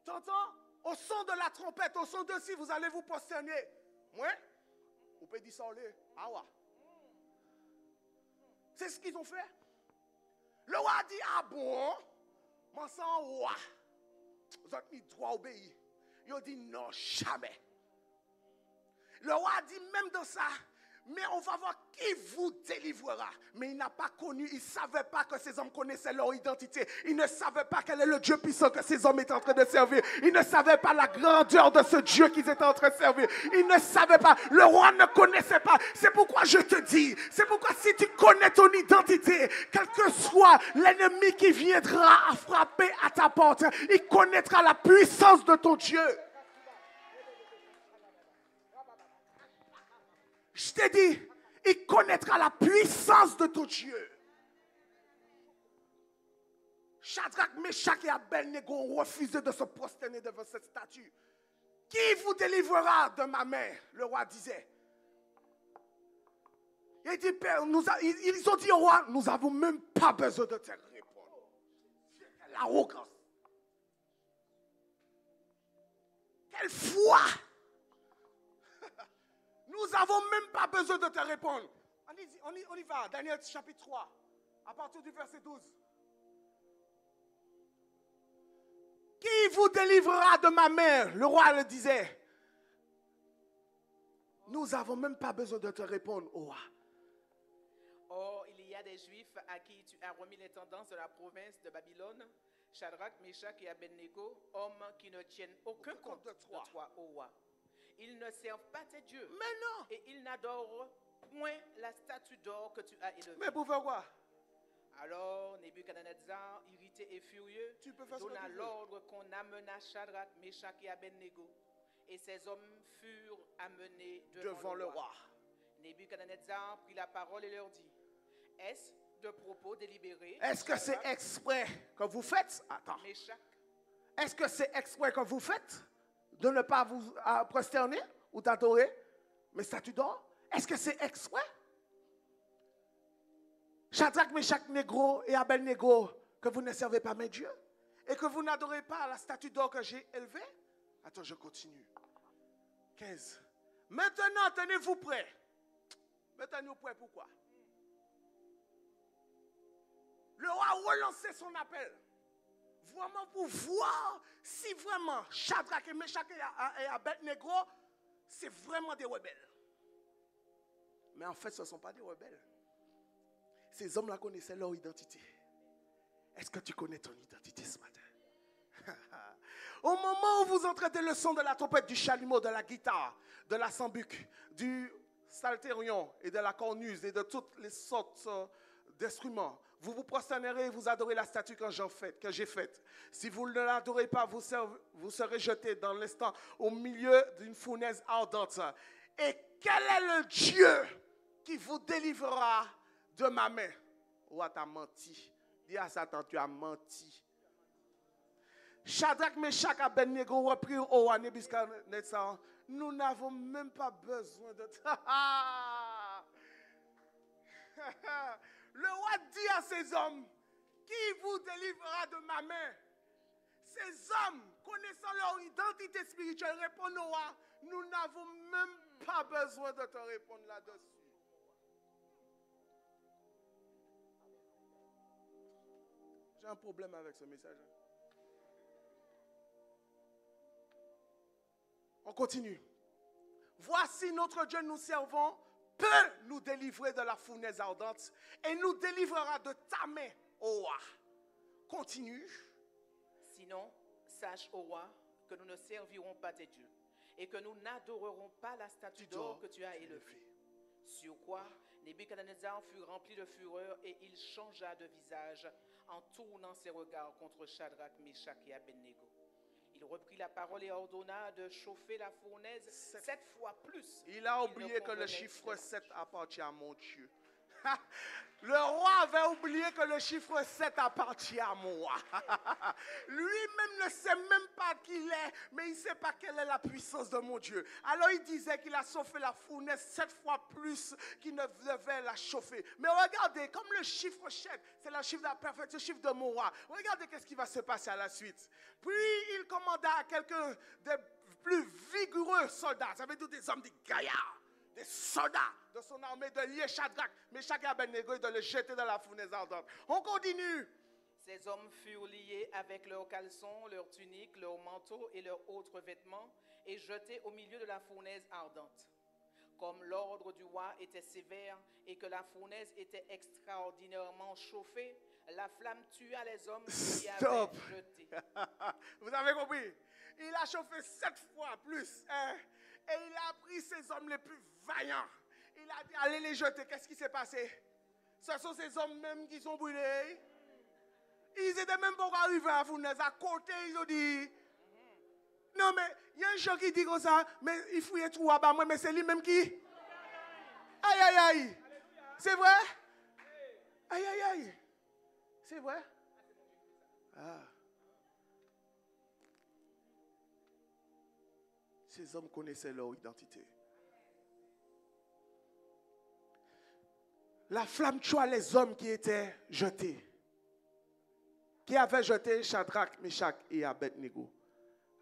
Tu entends? Au son de la trompette, au son de si vous allez vous prosterner. Ouais? Vous pouvez dire ça, ah ouais. C'est ce qu'ils ont fait. Le roi a dit, ah bon? Moi, sans roi. Vous avez mis droit à obéir. Il a dit, non, jamais. Le roi a dit, même dans ça, mais on va voir qui vous délivrera. Mais il n'a pas connu, il ne savait pas que ces hommes connaissaient leur identité. Il ne savait pas quel est le Dieu puissant que ces hommes étaient en train de servir. Il ne savait pas la grandeur de ce Dieu qu'ils étaient en train de servir. Il ne savait pas. Le roi ne connaissait pas. C'est pourquoi je te dis, c'est pourquoi si tu connais ton identité, quel que soit l'ennemi qui viendra à frapper à ta porte, il connaîtra la puissance de ton Dieu. Je t'ai dit, il connaîtra la puissance de ton Dieu. Shadrach, Meshach et Abednego ont refusé de se prosterner devant cette statue. Qui vous délivrera de ma main? Le roi disait. Il dit, Père, ils ont dit au roi, nous n'avons même pas besoin de te répondre. L'arrogance. Quelle foi! Nous n'avons même pas besoin de te répondre. On y va, Daniel chapitre 3, à partir du verset 12. Qui vous délivrera de ma main? Le roi le disait. Nous n'avons même pas besoin de te répondre, oh roi. Or, il y a des Juifs à qui tu as remis l'intendance de la province de Babylone, Shadrach, Meshach et Abednego, hommes qui ne tiennent aucun compte de toi, ô roi. Ils ne servent pas tes dieux. Mais non. Et ils n'adorent point la statue d'or que tu as élevée. Mais pour faire quoi? Alors Nebuchadnezzar, irrité et furieux, donna l'ordre qu'on amenât Shadrach, Meshach et Abednego. Et ces hommes furent amenés devant le roi. Nebuchadnezzar prit la parole et leur dit, est-ce de propos délibérés? Est-ce que c'est exprès que vous faites? Attends. Meshach. Est-ce que c'est exprès que vous faites de ne pas vous prosterner ou d'adorer mes statues d'or? Est-ce que c'est exprès? Shadrach, Meshach et Abednego, que vous ne servez pas mes dieux et que vous n'adorez pas la statue d'or que j'ai élevée? Attends, je continue. 15. Maintenant, tenez-vous prêts. Tenez-vous prêts, pourquoi? Le roi a relancé son appel. Vraiment pour voir si vraiment Shadrach et Meshach et Abednego, c'est vraiment des rebelles. Mais en fait, ce ne sont pas des rebelles. Ces hommes-là connaissaient leur identité. Est-ce que tu connais ton identité ce matin? Au moment où vous entendez le son de la trompette, du chalumeau, de la guitare, de la sambuc, du psalterion et de la cornuse et de toutes les sortes d'instruments, vous vous prosternerez et vous adorez la statue que j'ai faite. Si vous ne l'adorez pas, vous serez jeté dans l'instant au milieu d'une fournaise ardente. Et quel est le Dieu qui vous délivrera de ma main? Ou t'as menti. Dis à Satan, tu as menti. Shadrach, Meshach, Abednego reprirent au roi Nebuchadnezzar. Nous n'avons même pas besoin de ça. Le roi dit à ces hommes, qui vous délivrera de ma main? Ces hommes, connaissant leur identité spirituelle, répondent au roi, nous n'avons même pas besoin de te répondre là-dessus. J'ai un problème avec ce message. On continue. Voici notre Dieu, nous servons, peut nous délivrer de la fournaise ardente et nous délivrera de ta main, ô roi. Continue. Sinon, sache, ô roi, que nous ne servirons pas tes dieux et que nous n'adorerons pas la statue d'or que tu as élevée. Sur quoi, Nebuchadnezzar fut rempli de fureur et il changea de visage en tournant ses regards contre Shadrach, Meshach et Abednego. Il reprit la parole et ordonna de chauffer la fournaise 7 fois plus. Il a oublié que le chiffre 7 appartient à mon Dieu. Le roi avait oublié que le chiffre 7 appartient à moi. Lui-même ne sait même pas qui il est, mais il ne sait pas quelle est la puissance de mon Dieu. Alors il disait qu'il a chauffé la fournaise 7 fois plus qu'il ne devait la chauffer. Mais regardez, comme le chiffre 7, c'est le chiffre de la perfection, le chiffre de mon roi. Regardez qu'est-ce qui va se passer à la suite. Puis il commanda à quelqu'un des plus vigoureux soldats, ça veut dire des hommes, des gaillards, des soldats de son armée, de lier Shadrach, Meshach et Abednego et de le jeter dans la fournaise ardente. On continue. Ces hommes furent liés avec leurs caleçons, leurs tuniques, leurs manteaux et leurs autres vêtements et jetés au milieu de la fournaise ardente. Comme l'ordre du roi était sévère et que la fournaise était extraordinairement chauffée, la flamme tua les hommes qui y avaient jeté. Vous avez compris? Il a chauffé 7 fois plus. Hein? Et il a pris ces hommes les plus vaillants. Il a dit, allez les jeter. Qu'est-ce qui s'est passé? Ce sont ces hommes même qui sont brûlés. Ils étaient même pas arrivés à la fournaise. À côté, ils ont dit, non mais, il y a un gens qui dit comme ça, mais il fouillait tout à bas moi, mais c'est lui-même qui... Aïe, aïe, aïe. C'est vrai? Aïe, aïe, aïe. C'est vrai? Ah. Ces hommes connaissaient leur identité. La flamme tua les hommes qui étaient jetés. Qui avaient jeté Shadrach, Meshach et Abednego.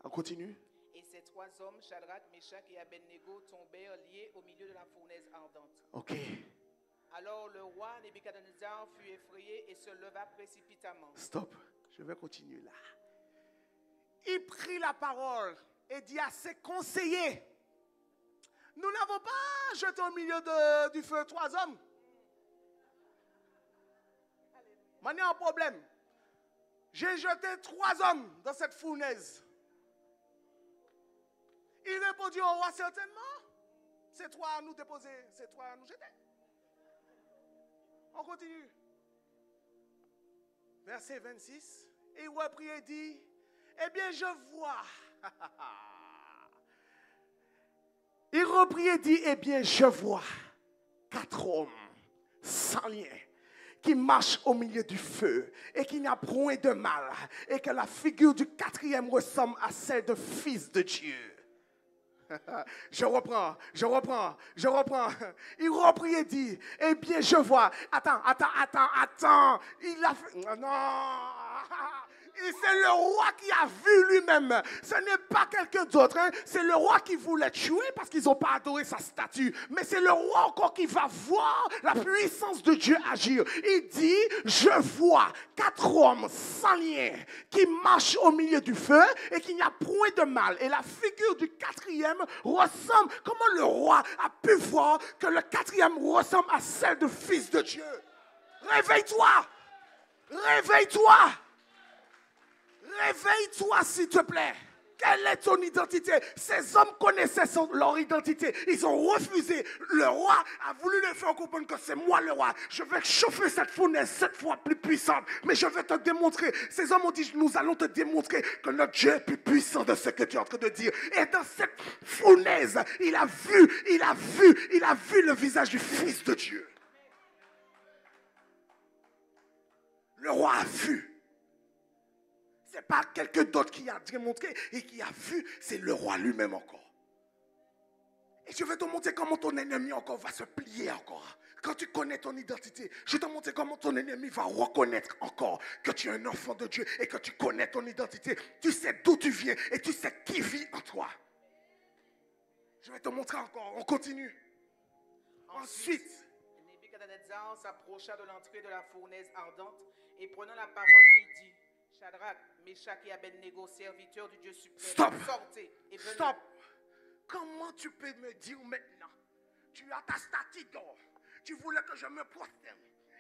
On continue. Et ces 3 hommes, Shadrach, Meshach et Abednego, tombèrent liés au milieu de la fournaise ardente. Ok. Alors le roi Nebuchadnezzar fut effrayé et se leva précipitamment. Stop. Je vais continuer là. Il prit la parole et dit à ses conseillers, nous n'avons pas jeté au milieu du feu 3 hommes. Maintenant, il y a un problème. J'ai jeté 3 hommes dans cette fournaise. Il répondit au roi, certainement. C'est toi à nous déposer, c'est toi à nous jeter. On continue. Verset 26. Il reprit et dit, eh bien je vois. Il reprit et dit, eh bien je vois 4 hommes sans lien qui marchent au milieu du feu et qui n'a point de mal et que la figure du 4e ressemble à celle de fils de Dieu. Je reprends. Il reprit et dit, eh bien je vois. Attends. Il a fait... Non. Et c'est le roi qui a vu lui-même. Ce n'est pas quelqu'un d'autre. Hein. C'est le roi qui voulait tuer parce qu'ils n'ont pas adoré sa statue. Mais c'est le roi encore qui va voir la puissance de Dieu agir. Il dit, je vois 4 hommes sans lien qui marchent au milieu du feu et qu'il n'y a point de mal. Et la figure du 4e ressemble. Comment le roi a pu voir que le 4e ressemble à celle de fils de Dieu? Réveille-toi. Réveille-toi, s'il te plaît. Quelle est ton identité? Ces hommes connaissaient leur identité. Ils ont refusé. Le roi a voulu leur faire comprendre que c'est moi le roi. Je vais chauffer cette fournaise 7 fois plus puissante. Mais je vais te démontrer. Ces hommes ont dit, nous allons te démontrer que notre Dieu est plus puissant de ce que tu es en train de dire. Et dans cette fournaise, il a vu le visage du Fils de Dieu. Le roi a vu. Ce n'est pas quelqu'un d'autre qui a démontré et qui a vu, c'est le roi lui-même encore. Et je vais te montrer comment ton ennemi encore va se plier encore. Quand tu connais ton identité, je vais te montrer comment ton ennemi va reconnaître encore que tu es un enfant de Dieu et que tu connais ton identité. Tu sais d'où tu viens et tu sais qui vit en toi. Je vais te montrer encore, on continue. Ensuite, Nebuchadnezzar s'approcha de l'entrée de la fournaise ardente et prenant la parole, il dit, Shadrach, Meshach et Abednego, serviteurs du Dieu suprême, sortez et venez. Stop. Comment tu peux me dire maintenant? Tu as ta statue d'or. Tu voulais que je me prosterne.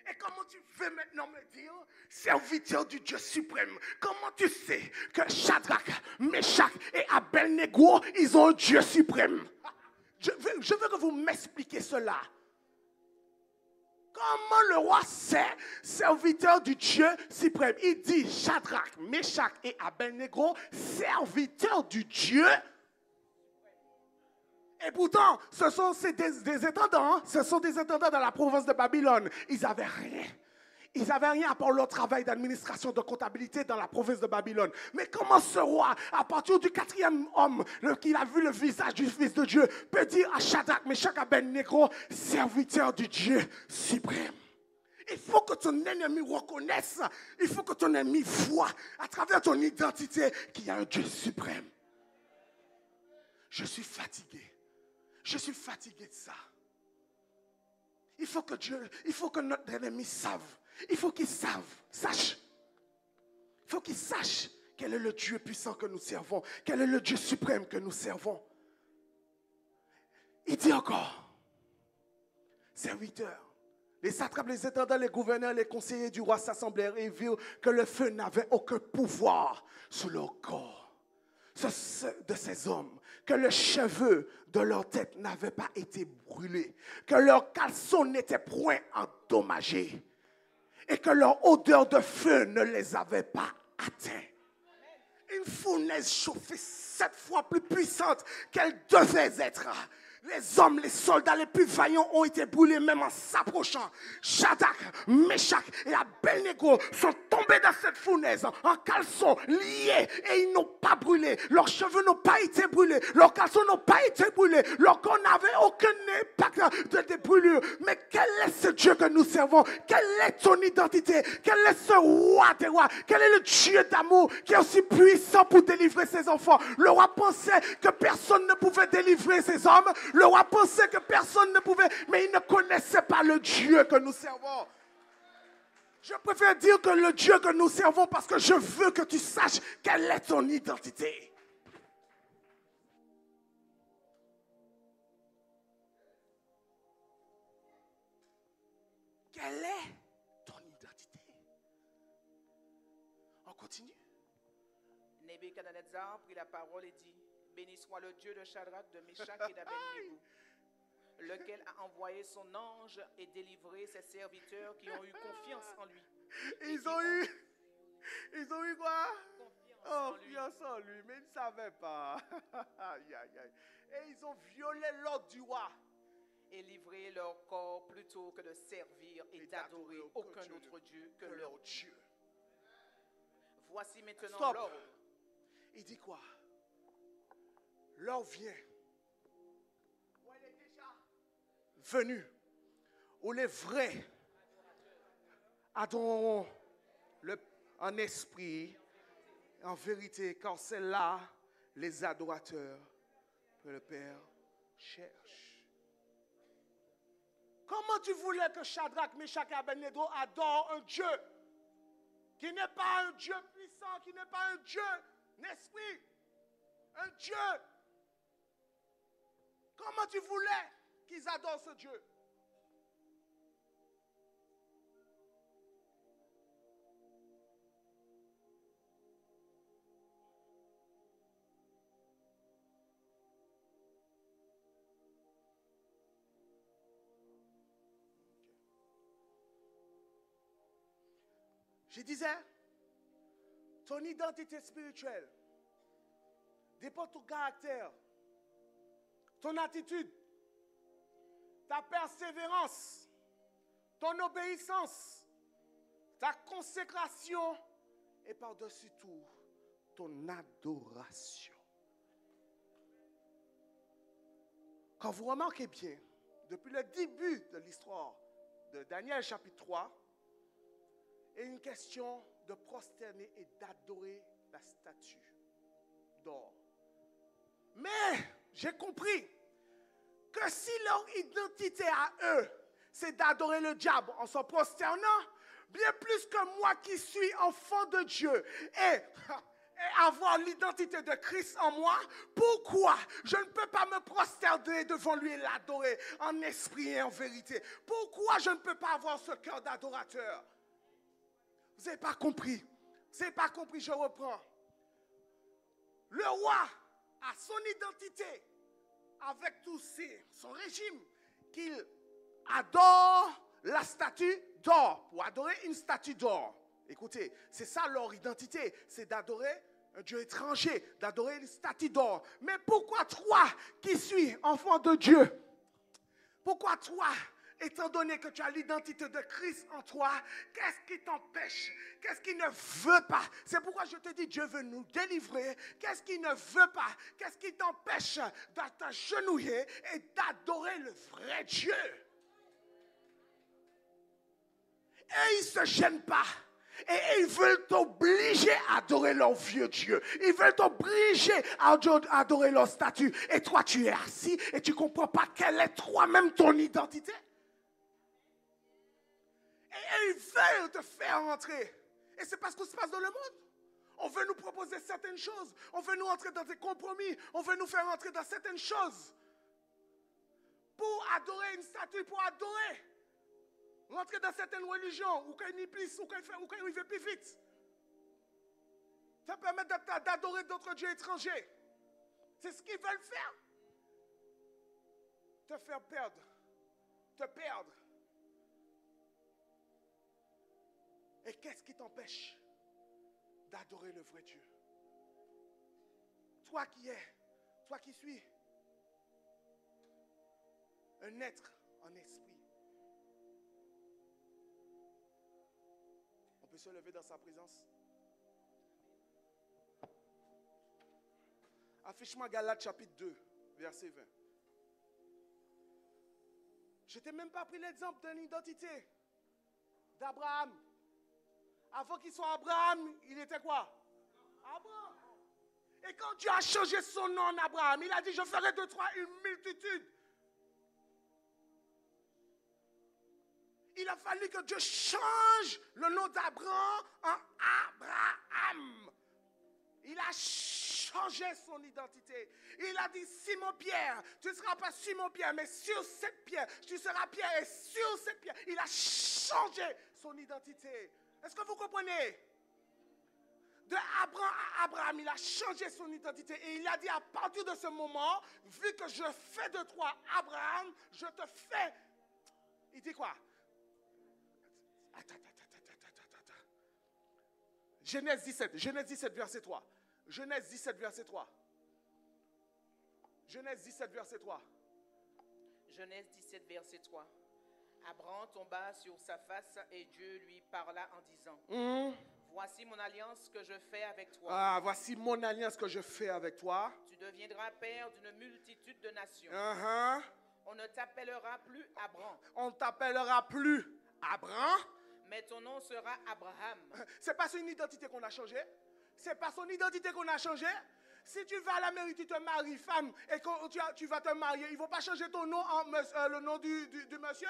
Et comment tu veux maintenant me dire, serviteur du Dieu suprême? Comment tu sais que Shadrach, Meshach et Abednego, ils ont un Dieu suprême? Je veux que vous m'expliquiez cela. Comment le roi sait, serviteur du Dieu suprême? Il dit Shadrach, Meshach et Abednego, serviteurs du Dieu. Et pourtant, ce sont des intendants, hein? Ce sont des intendants dans la province de Babylone. Ils n'avaient rien. Ils n'avaient rien à part leur travail d'administration, de comptabilité dans la province de Babylone. Mais comment ce roi, à partir du 4e homme, qui a vu le visage du Fils de Dieu, peut dire à Shadrach, Meshach, Abednego, serviteur du Dieu suprême? Il faut que ton ennemi reconnaisse, il faut que ton ennemi voie à travers ton identité qu'il y a un Dieu suprême. Je suis fatigué. Je suis fatigué de ça. Il faut que notre ennemi sache. Il faut qu'il sache. Il faut qu'il sache quel est le Dieu puissant que nous servons. Quel est le Dieu suprême que nous servons. Il dit encore, serviteurs, les satrapes, les intendants, les gouverneurs, les conseillers du roi s'assemblèrent et virent que le feu n'avait aucun pouvoir sur leur corps de ces hommes, que le cheveu de leur tête n'avait pas été brûlé, que leur caleçon n'était point endommagé et que leur odeur de feu ne les avait pas atteints. Une fournaise chauffée 7 fois plus puissante qu'elle devait être. Les hommes, les soldats les plus vaillants ont été brûlés même en s'approchant. Shadrach, Meshach et Abednego sont tombés dans cette fournaise en caleçon, liés, et ils n'ont pas brûlé. Leurs cheveux n'ont pas été brûlés. Leurs caleçons n'ont pas été brûlés. Leur corps n'avait aucun impact de brûlures. Mais quel est ce Dieu que nous servons? Quelle est ton identité? Quel est ce roi des rois? Quel est le Dieu d'amour qui est aussi puissant pour délivrer ses enfants? Le roi pensait que personne ne pouvait délivrer ses hommes. Le roi pensait que personne ne pouvait, mais il ne connaissait pas le Dieu que nous servons. Je préfère dire que le Dieu que nous servons parce que je veux que tu saches quelle est ton identité. Quelle est ton identité? On continue. Nebuchadnezzar prit la parole et dit, béni soit le Dieu de Shadrach, de Meshach et d'Abednego, lequel a envoyé son ange et délivré ses serviteurs qui ont eu confiance en lui. Ils ont eu quoi? Confiance en lui, mais ils ne savaient pas. Aïe, aïe, aïe. Et ils ont violé l'ordre du roi. Et livré leur corps plutôt que de servir et d'adorer aucun autre Dieu que leur Dieu. Voici maintenant l'ordre. Il dit quoi? L'heure vient, où elle est déjà venue, où les vrais adoreront en esprit, en vérité, car c'est là les adorateurs que le Père cherche. Comment tu voulais que Shadrach, Meshach et Abednego adorent un Dieu qui n'est pas un Dieu puissant, qui n'est pas un Dieu d'esprit, un Dieu? Comment tu voulais qu'ils adorent ce Dieu? Je disais, ton identité spirituelle dépend de ton caractère, ton attitude, ta persévérance, ton obéissance, ta consécration et par-dessus tout, ton adoration. Quand vous remarquez bien, depuis le début de l'histoire de Daniel chapitre 3, il y a une question de prosterner et d'adorer la statue d'or. Mais j'ai compris que si leur identité à eux, c'est d'adorer le diable en se prosternant, bien plus que moi qui suis enfant de Dieu et avoir l'identité de Christ en moi, pourquoi je ne peux pas me prosterner devant lui et l'adorer en esprit et en vérité? Pourquoi je ne peux pas avoir ce cœur d'adorateur? Vous n'avez pas compris. Vous n'avez pas compris, je reprends. Le roi a son identité avec tout son régime qu'il adore la statue d'or. Pour adorer une statue d'or. Écoutez, c'est ça leur identité, c'est d'adorer un Dieu étranger, d'adorer les statues d'or. Mais pourquoi toi qui suis enfant de Dieu, pourquoi toi, étant donné que tu as l'identité de Christ en toi, qu'est-ce qui t'empêche? Qu'est-ce qui ne veut pas? C'est pourquoi je te dis, Dieu veut nous délivrer. Qu'est-ce qui ne veut pas? Qu'est-ce qui t'empêche de t'agenouiller et d'adorer le vrai Dieu? Et ils ne se gênent pas. Et ils veulent t'obliger à adorer leur vieux Dieu. Ils veulent t'obliger à adorer leur statut. Et toi, tu es assis et tu ne comprends pas quelle est toi-même ton identité. Et ils veulent te faire entrer. Et c'est parce que ça se passe dans le monde. On veut nous proposer certaines choses. On veut nous entrer dans des compromis. On veut nous faire entrer dans certaines choses. Pour adorer une statue, pour adorer. Rentrer dans certaines religions, ou qu'il y ait plus, ou qu'il y ait plus vite. Ça permet d'adorer d'autres dieux étrangers. C'est ce qu'ils veulent faire. Te faire perdre. Te perdre. Et qu'est-ce qui t'empêche d'adorer le vrai Dieu? Toi qui suis un être en esprit. On peut se lever dans sa présence. Affiche-moi Galates chapitre 2, verset 20. Je t'ai même pas pris l'exemple d'une identité d'Abraham. Avant qu'il soit Abraham, il était quoi? Abraham. Et quand Dieu a changé son nom en Abraham, il a dit, je ferai de toi une multitude. Il a fallu que Dieu change le nom d'Abraham en Abraham. Il a changé son identité. Il a dit, Simon-Pierre, tu ne seras pas Simon-Pierre, mais sur cette pierre, tu seras Pierre et sur cette pierre. Il a changé son identité. Est-ce que vous comprenez? De Abraham à Abraham, il a changé son identité. Et il a dit, à partir de ce moment, vu que je fais de toi Abraham, je te fais. Il dit quoi? Attends. Genèse 17, verset 3. Genèse 17, verset 3. Genèse 17, verset 3. Genèse 17, verset 3. Abraham tomba sur sa face et Dieu lui parla en disant, voici mon alliance que je fais avec toi. Ah, voici mon alliance que je fais avec toi. Tu deviendras père d'une multitude de nations. On ne t'appellera plus Abraham. On ne t'appellera plus Abraham. Mais ton nom sera Abraham. C'est pas son identité qu'on a changé. C'est pas son identité qu'on a changé. Si tu vas à la mairie, tu te maries femme et quand tu vas te marier, ils ne vont pas changer ton nom en le nom du monsieur.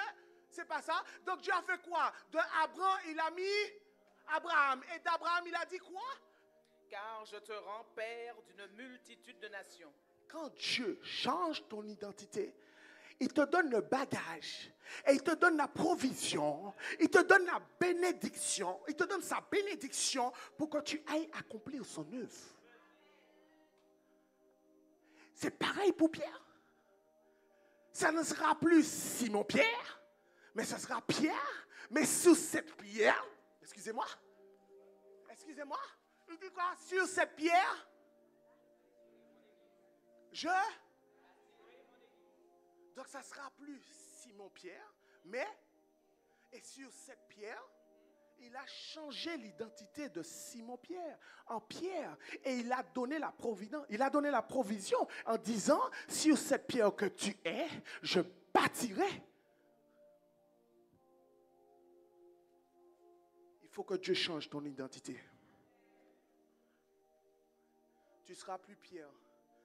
C'est pas ça. Donc Dieu a fait quoi? De Abraham, il a mis Abraham. Et d'Abraham, il a dit quoi? Car je te rends père d'une multitude de nations. Quand Dieu change ton identité, il te donne le bagage, et il te donne la provision, il te donne la bénédiction, il te donne sa bénédiction pour que tu ailles accomplir son œuvre. C'est pareil pour Pierre. Ça ne sera plus Simon-Pierre, mais ce sera Pierre, mais sous cette pierre, excusez-moi, il dit quoi? Sur cette pierre, donc ça ne sera plus Simon-Pierre, mais, et sur cette pierre, il a changé l'identité de Simon-Pierre en Pierre. Et il a donné la provision en disant, sur cette pierre que tu es, je bâtirai. Il faut que Dieu change ton identité. Tu ne seras plus Pierre,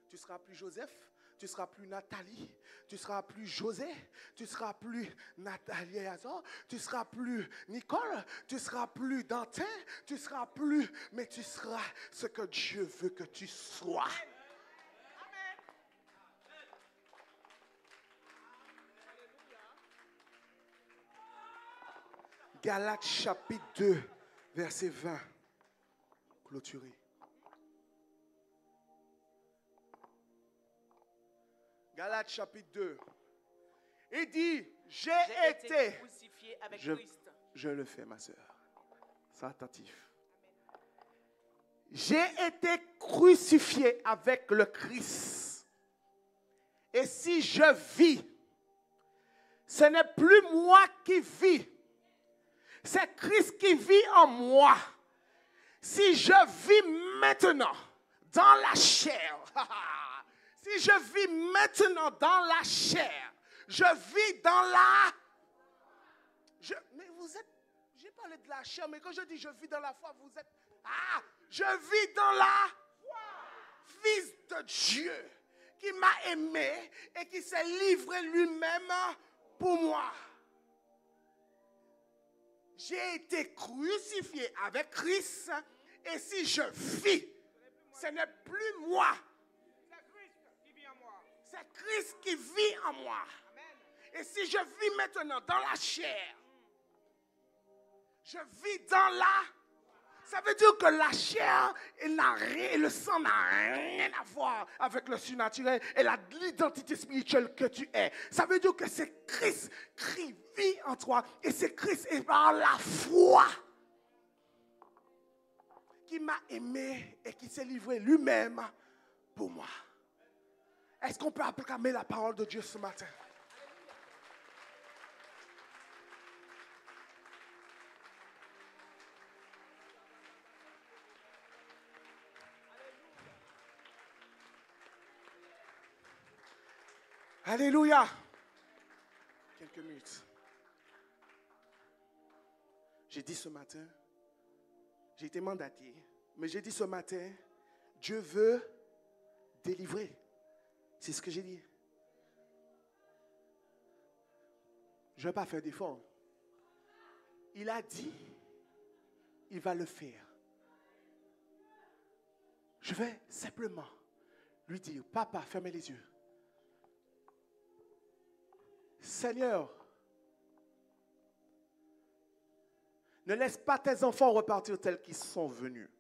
tu ne seras plus Joseph, tu ne seras plus Nathalie, tu ne seras plus José, tu ne seras plus Nathalie Azor, tu ne seras plus Nicole, tu ne seras plus Dantin, tu ne seras plus, mais tu seras ce que Dieu veut que tu sois. Amen. Galates chapitre 2, verset 20, clôturé. Galates chapitre 2. Il dit, j'ai été crucifié avec Christ. Je le fais, ma soeur. Sois attentif. j'ai été crucifié avec le Christ. Et si je vis, ce n'est plus moi qui vis, c'est Christ qui vit en moi. Si je vis maintenant dans la chair, si je vis maintenant dans la chair, je vis dans la... mais vous êtes... J'ai parlé de la chair, mais quand je dis je vis dans la foi, vous êtes... je vis dans la Fils de Dieu qui m'a aimé et qui s'est livré lui-même pour moi. J'ai été crucifié avec Christ et si je vis, ce n'est plus moi. C'est Christ qui vit en moi. Et si je vis maintenant dans la chair, je vis dans la... Ça veut dire que la chair et le sang n'a rien à voir avec le surnaturel et l'identité spirituelle que tu es. Ça veut dire que c'est Christ qui vit en toi et c'est Christ et par la foi qui m'a aimé et qui s'est livré lui-même pour moi. Est-ce qu'on peut acclamer la parole de Dieu ce matin? Alléluia. Quelques minutes. J'ai dit ce matin, j'ai été mandaté, mais j'ai dit ce matin, Dieu veut délivrer. C'est ce que j'ai dit. Je ne vais pas faire d'effort. Il a dit, il va le faire. Je vais simplement lui dire, papa, fermez les yeux. Seigneur, ne laisse pas tes enfants repartir tels qu'ils sont venus.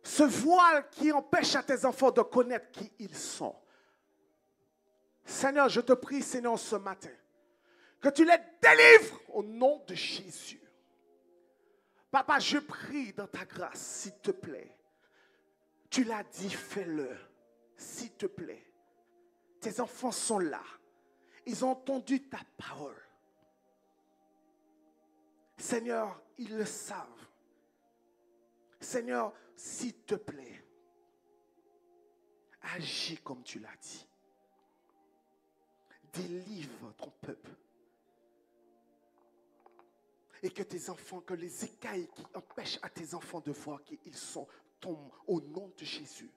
Ce voile qui empêche à tes enfants de connaître qui ils sont. Seigneur, je te prie, Seigneur, ce matin, que tu les délivres au nom de Jésus. Papa, je prie dans ta grâce, s'il te plaît. Tu l'as dit, fais-le, s'il te plaît. Tes enfants sont là. Ils ont entendu ta parole. Seigneur, ils le savent. Seigneur, s'il te plaît, agis comme tu l'as dit. Délivre ton peuple. Et que tes enfants, que les écailles qui empêchent à tes enfants de voir qui ils sont, tombent au nom de Jésus.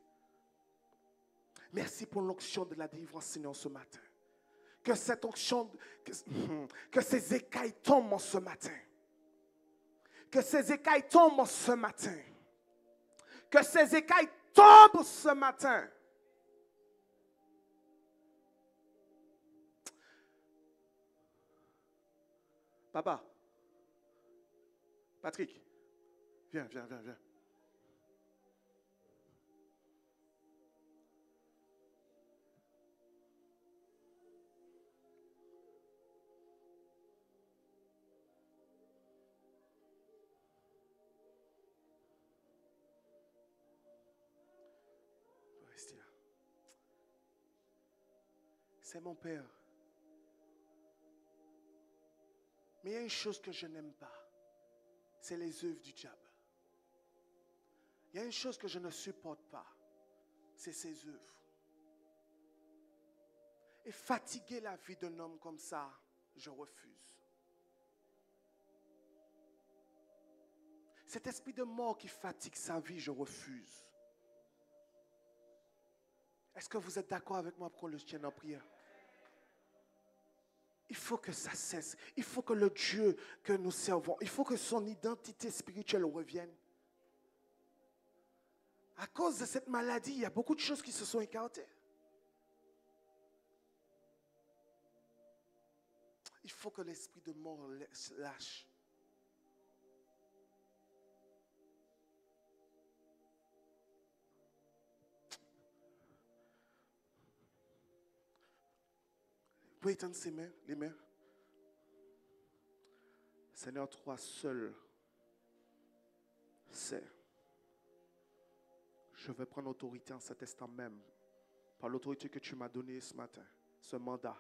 Merci pour l'onction de la délivrance, Seigneur, ce matin. Que cette onction, que ces écailles tombent ce matin. Que ces écailles tombent ce matin. Que ces écailles tombent ce matin. Papa, Patrick, viens. Restez là. C'est mon père. Mais il y a une chose que je n'aime pas, c'est les œuvres du diable. Il y a une chose que je ne supporte pas, c'est ses œuvres. Et fatiguer la vie d'un homme comme ça, je refuse. Cet esprit de mort qui fatigue sa vie, je refuse. Est-ce que vous êtes d'accord avec moi pour qu'on le tienne en prière? Il faut que ça cesse. Il faut que le Dieu que nous servons, il faut que son identité spirituelle revienne. À cause de cette maladie, il y a beaucoup de choses qui se sont écartées. Il faut que l'esprit de mort lâche. Vous pouvez étendre ses mains, les mains. Seigneur, toi seul sais Je vais prendre autorité en cet instant même, par l'autorité que tu m'as donnée ce matin, ce mandat.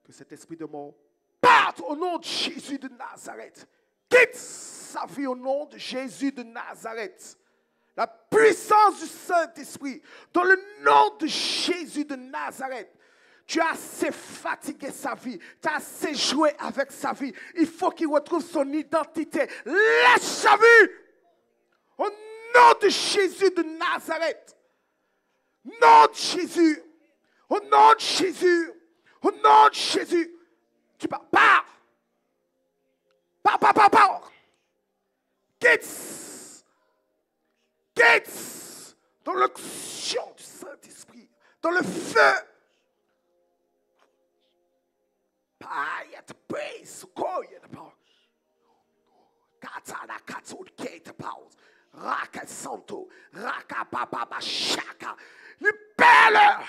Que cet esprit de mort parte au nom de Jésus de Nazareth. Quitte sa vie au nom de Jésus de Nazareth. La puissance du Saint-Esprit, dans le nom de Jésus de Nazareth. Tu as assez fatigué sa vie. Tu as assez joué avec sa vie. Il faut qu'il retrouve son identité. Laisse sa vie. Au nom de Jésus de Nazareth. Nom de Jésus. Au nom de Jésus. Au nom de Jésus. Tu pars. Pars. Pars. Quitte. Quitte. Dans l'onction du Saint-Esprit. Dans le feu. Raka Santo, Raka Papa Shaka, libère-le.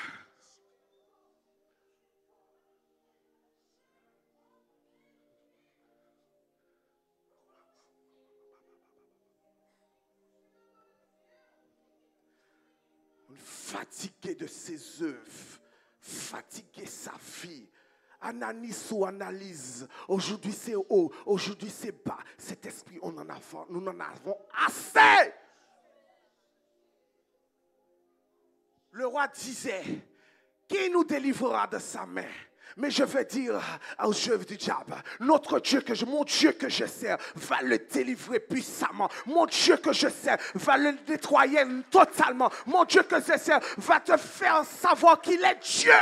Fatigué de ses œuvres, fatigué sa vie. Analyse ou analyse. Aujourd'hui c'est haut, aujourd'hui c'est bas. Cet esprit, nous en avons assez. Le roi disait, qui nous délivrera de sa main? Mais je vais dire aux œuvres du diable, notre Dieu mon Dieu que je sers va le délivrer puissamment. Mon Dieu que je sers va le nettoyer totalement. Mon Dieu que je sers va te faire savoir qu'il est Dieu.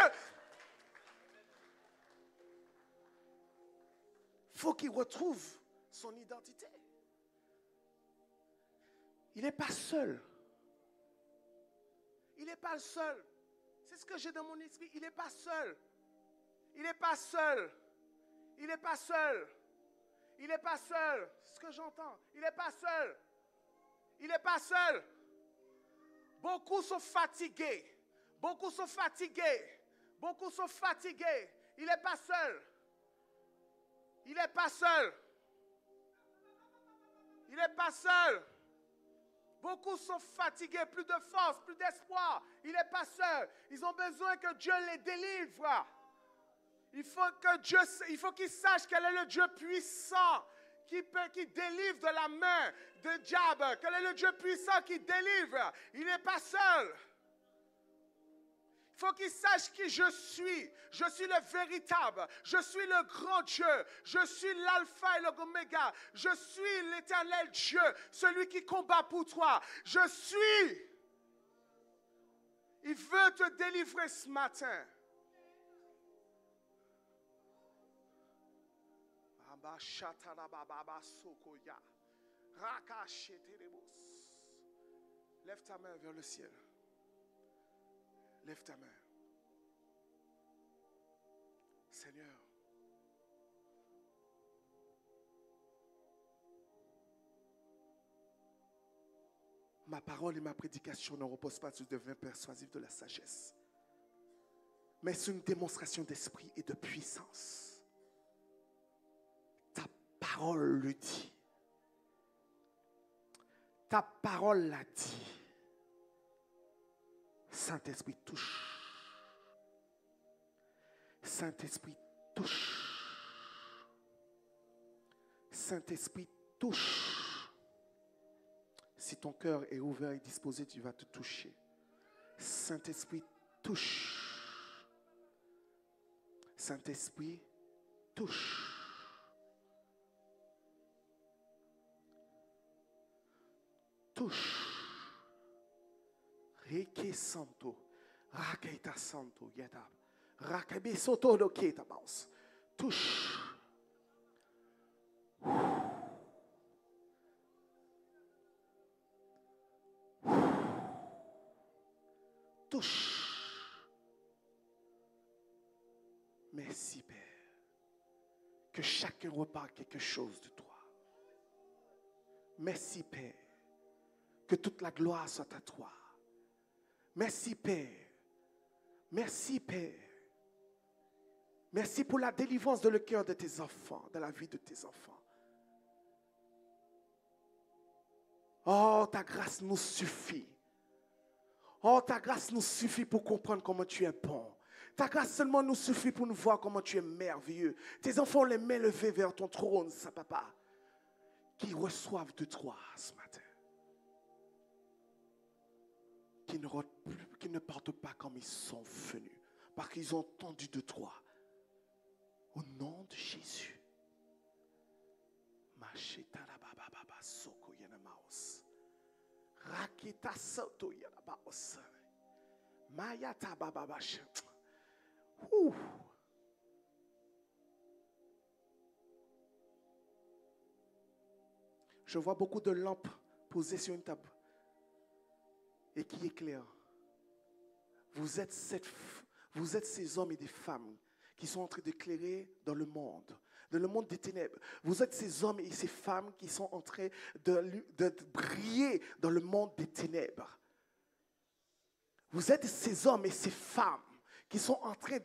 Il faut qu'il retrouve son identité. Il n'est pas seul. Il n'est pas seul. C'est ce que j'ai dans mon esprit. Il n'est pas seul. Il n'est pas seul. Il n'est pas seul. Il n'est pas seul. C'est ce que j'entends. Il n'est pas seul. Il n'est pas seul. Beaucoup sont fatigués. Beaucoup sont fatigués. Beaucoup sont fatigués. Il n'est pas seul. Il n'est pas seul. Il n'est pas seul. Beaucoup sont fatigués, plus de force, plus d'espoir. Il n'est pas seul. Ils ont besoin que Dieu les délivre. Il faut qu'ils sachent quel est le Dieu puissant qui délivre de la main de diable. Quel est le Dieu puissant qui délivre. Il n'est pas seul. Il faut qu'ils sachent qui je suis. Je suis le véritable. Je suis le grand Dieu. Je suis l'alpha et l'oméga. Je suis l'éternel Dieu, celui qui combat pour toi. Je suis. Il veut te délivrer ce matin. Lève ta main vers le ciel. Lève ta main. Seigneur, ma parole et ma prédication ne reposent pas sur des vins persuasifs de la sagesse, mais sur une démonstration d'esprit et de puissance. Ta parole le dit. Ta parole l'a dit. Saint-Esprit touche. Saint-Esprit touche. Saint-Esprit touche. Si ton cœur est ouvert et disposé, tu vas te toucher. Saint-Esprit touche. Saint-Esprit touche. Touche. Reke santo, rakaita santo, yeda, rakabe soto do keta baus. Touche. Touche. Merci Père. Que chacun repart quelque chose de toi. Merci Père. Que toute la gloire soit à toi. Merci Père. Merci Père. Merci pour la délivrance de le cœur de tes enfants, de la vie de tes enfants. Oh, ta grâce nous suffit. Oh, ta grâce nous suffit pour comprendre comment tu es bon. Ta grâce seulement nous suffit pour nous voir comment tu es merveilleux. Tes enfants ont les mains levées vers ton trône, ça, papa, qui reçoivent de toi ce matin. Qui ne partent pas comme ils sont venus, parce qu'ils ont entendu de toi. Au nom de Jésus. Rakita soto yanabaos. Mayata bababash. Je vois beaucoup de lampes posées sur une table et qui éclairent. Vous êtes ces hommes et des femmes qui sont en train d'éclairer dans le monde des ténèbres. Vous êtes ces hommes et ces femmes qui sont en train de briller dans le monde des ténèbres. Vous êtes ces hommes et ces femmes qui sont en train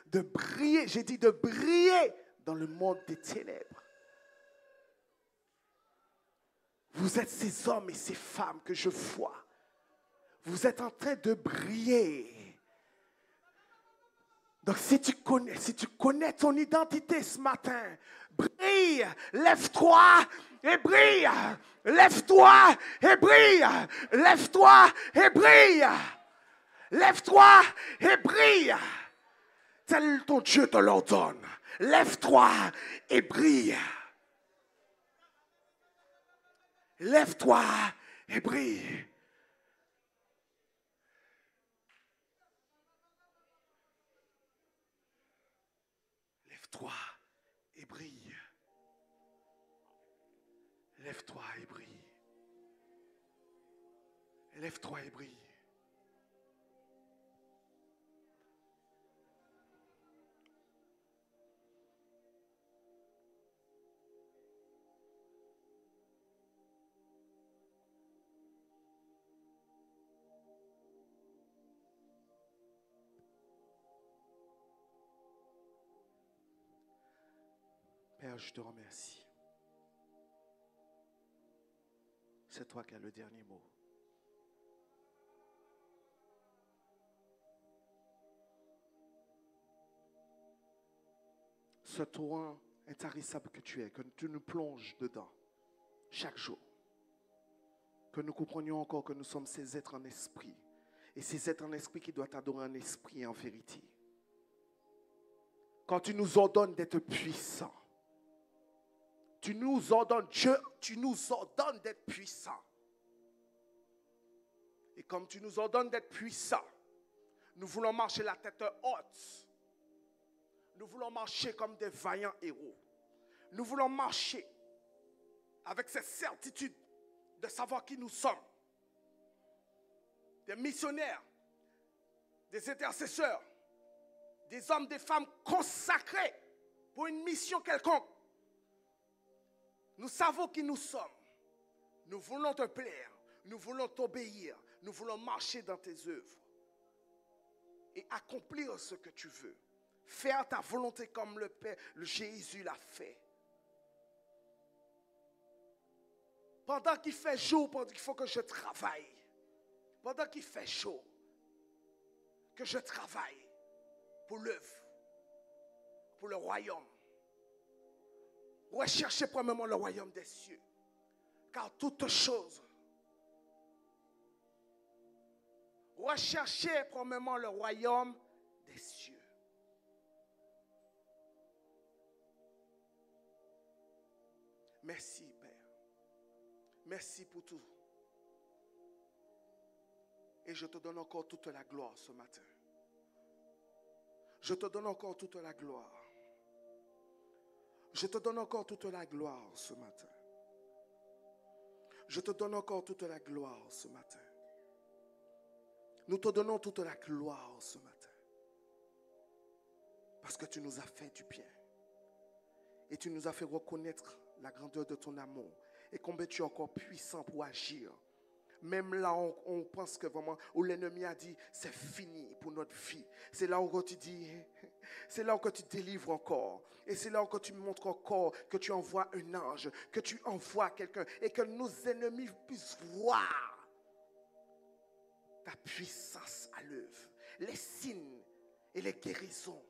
de briller, j'ai dit de briller dans le monde des ténèbres. Vous êtes ces hommes et ces femmes que je vois. Vous êtes en train de briller. Donc si tu connais ton identité ce matin, brille, lève-toi et brille. Lève-toi et brille. Lève-toi et brille. Lève-toi et brille. Tel ton Dieu te l'ordonne. Lève-toi et brille. Lève-toi et brille. Lève-toi et brille. Lève-toi et brille. Lève-toi et brille. Père, je te remercie. C'est toi qui as le dernier mot. Ce torrent intarissable que tu es, que tu nous plonges dedans chaque jour. Que nous comprenions encore que nous sommes ces êtres en esprit. Et ces êtres en esprit qui doivent t'adorer en esprit et en vérité. Quand tu nous ordonnes d'être puissants, tu nous ordonnes, Dieu, tu nous ordonnes d'être puissants. Et comme tu nous ordonnes d'être puissants, nous voulons marcher la tête haute. Nous voulons marcher comme des vaillants héros. Nous voulons marcher avec cette certitude de savoir qui nous sommes. Des missionnaires, des intercesseurs, des hommes, des femmes consacrés pour une mission quelconque. Nous savons qui nous sommes. Nous voulons te plaire. Nous voulons t'obéir. Nous voulons marcher dans tes œuvres. Et accomplir ce que tu veux. Faire ta volonté comme le Père, le Jésus l'a fait. Pendant qu'il fait jour, il faut que je travaille. Pendant qu'il fait chaud, que je travaille pour l'œuvre, pour le royaume. Recherchez premièrement le royaume des cieux. Car toutes choses. Recherchez premièrement le royaume des cieux. Merci, Père. Merci pour tout. Et je te donne encore toute la gloire ce matin. Je te donne encore toute la gloire. Je te donne encore toute la gloire ce matin. Je te donne encore toute la gloire ce matin. Nous te donnons toute la gloire ce matin. Parce que tu nous as fait du bien. Et tu nous as fait reconnaître la grandeur de ton amour. Et combien tu es encore puissant pour agir Même là, on pense que vraiment, où l'ennemi a dit, c'est fini pour notre vie. C'est là où tu dis, c'est là où tu délivres encore. Et c'est là où tu montres encore que tu envoies un ange, que tu envoies quelqu'un et que nos ennemis puissent voir ta puissance à l'œuvre, les signes et les guérisons.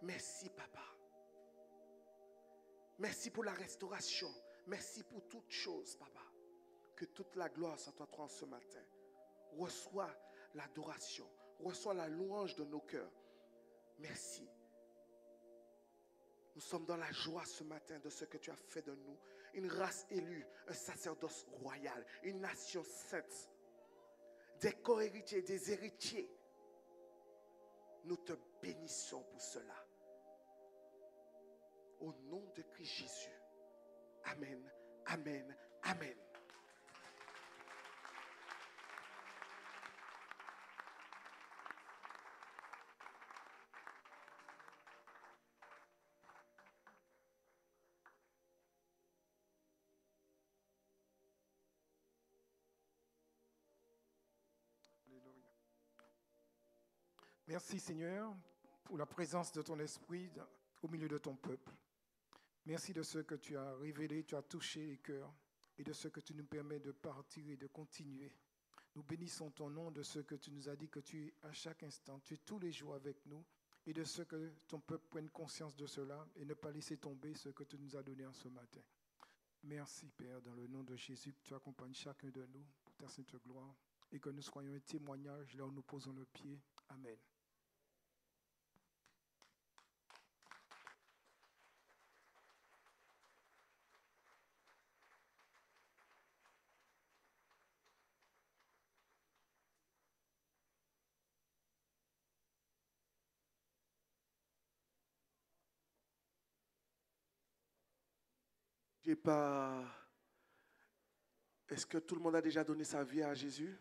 Merci, Papa. Merci pour la restauration. Merci pour toutes choses, Papa. Que toute la gloire soit à toi ce matin. Reçois l'adoration. Reçois la louange de nos cœurs. Merci. Nous sommes dans la joie ce matin de ce que tu as fait de nous. Une race élue, un sacerdoce royal, une nation sainte, des co-héritiers, des héritiers. Nous te bénissons pour cela. Au nom de Christ Jésus. Amen, amen, amen. Merci Seigneur pour la présence de ton esprit au milieu de ton peuple. Merci de ce que tu as révélé, tu as touché les cœurs et de ce que tu nous permets de partir et de continuer. Nous bénissons ton nom de ce que tu nous as dit que tu es à chaque instant, tu es tous les jours avec nous et de ce que ton peuple prenne conscience de cela et ne pas laisser tomber ce que tu nous as donné en ce matin. Merci Père, dans le nom de Jésus, que tu accompagnes chacun de nous pour ta sainte gloire et que nous soyons un témoignage là où nous posons le pied. Amen. Est-ce que tout le monde a déjà donné sa vie à Jésus?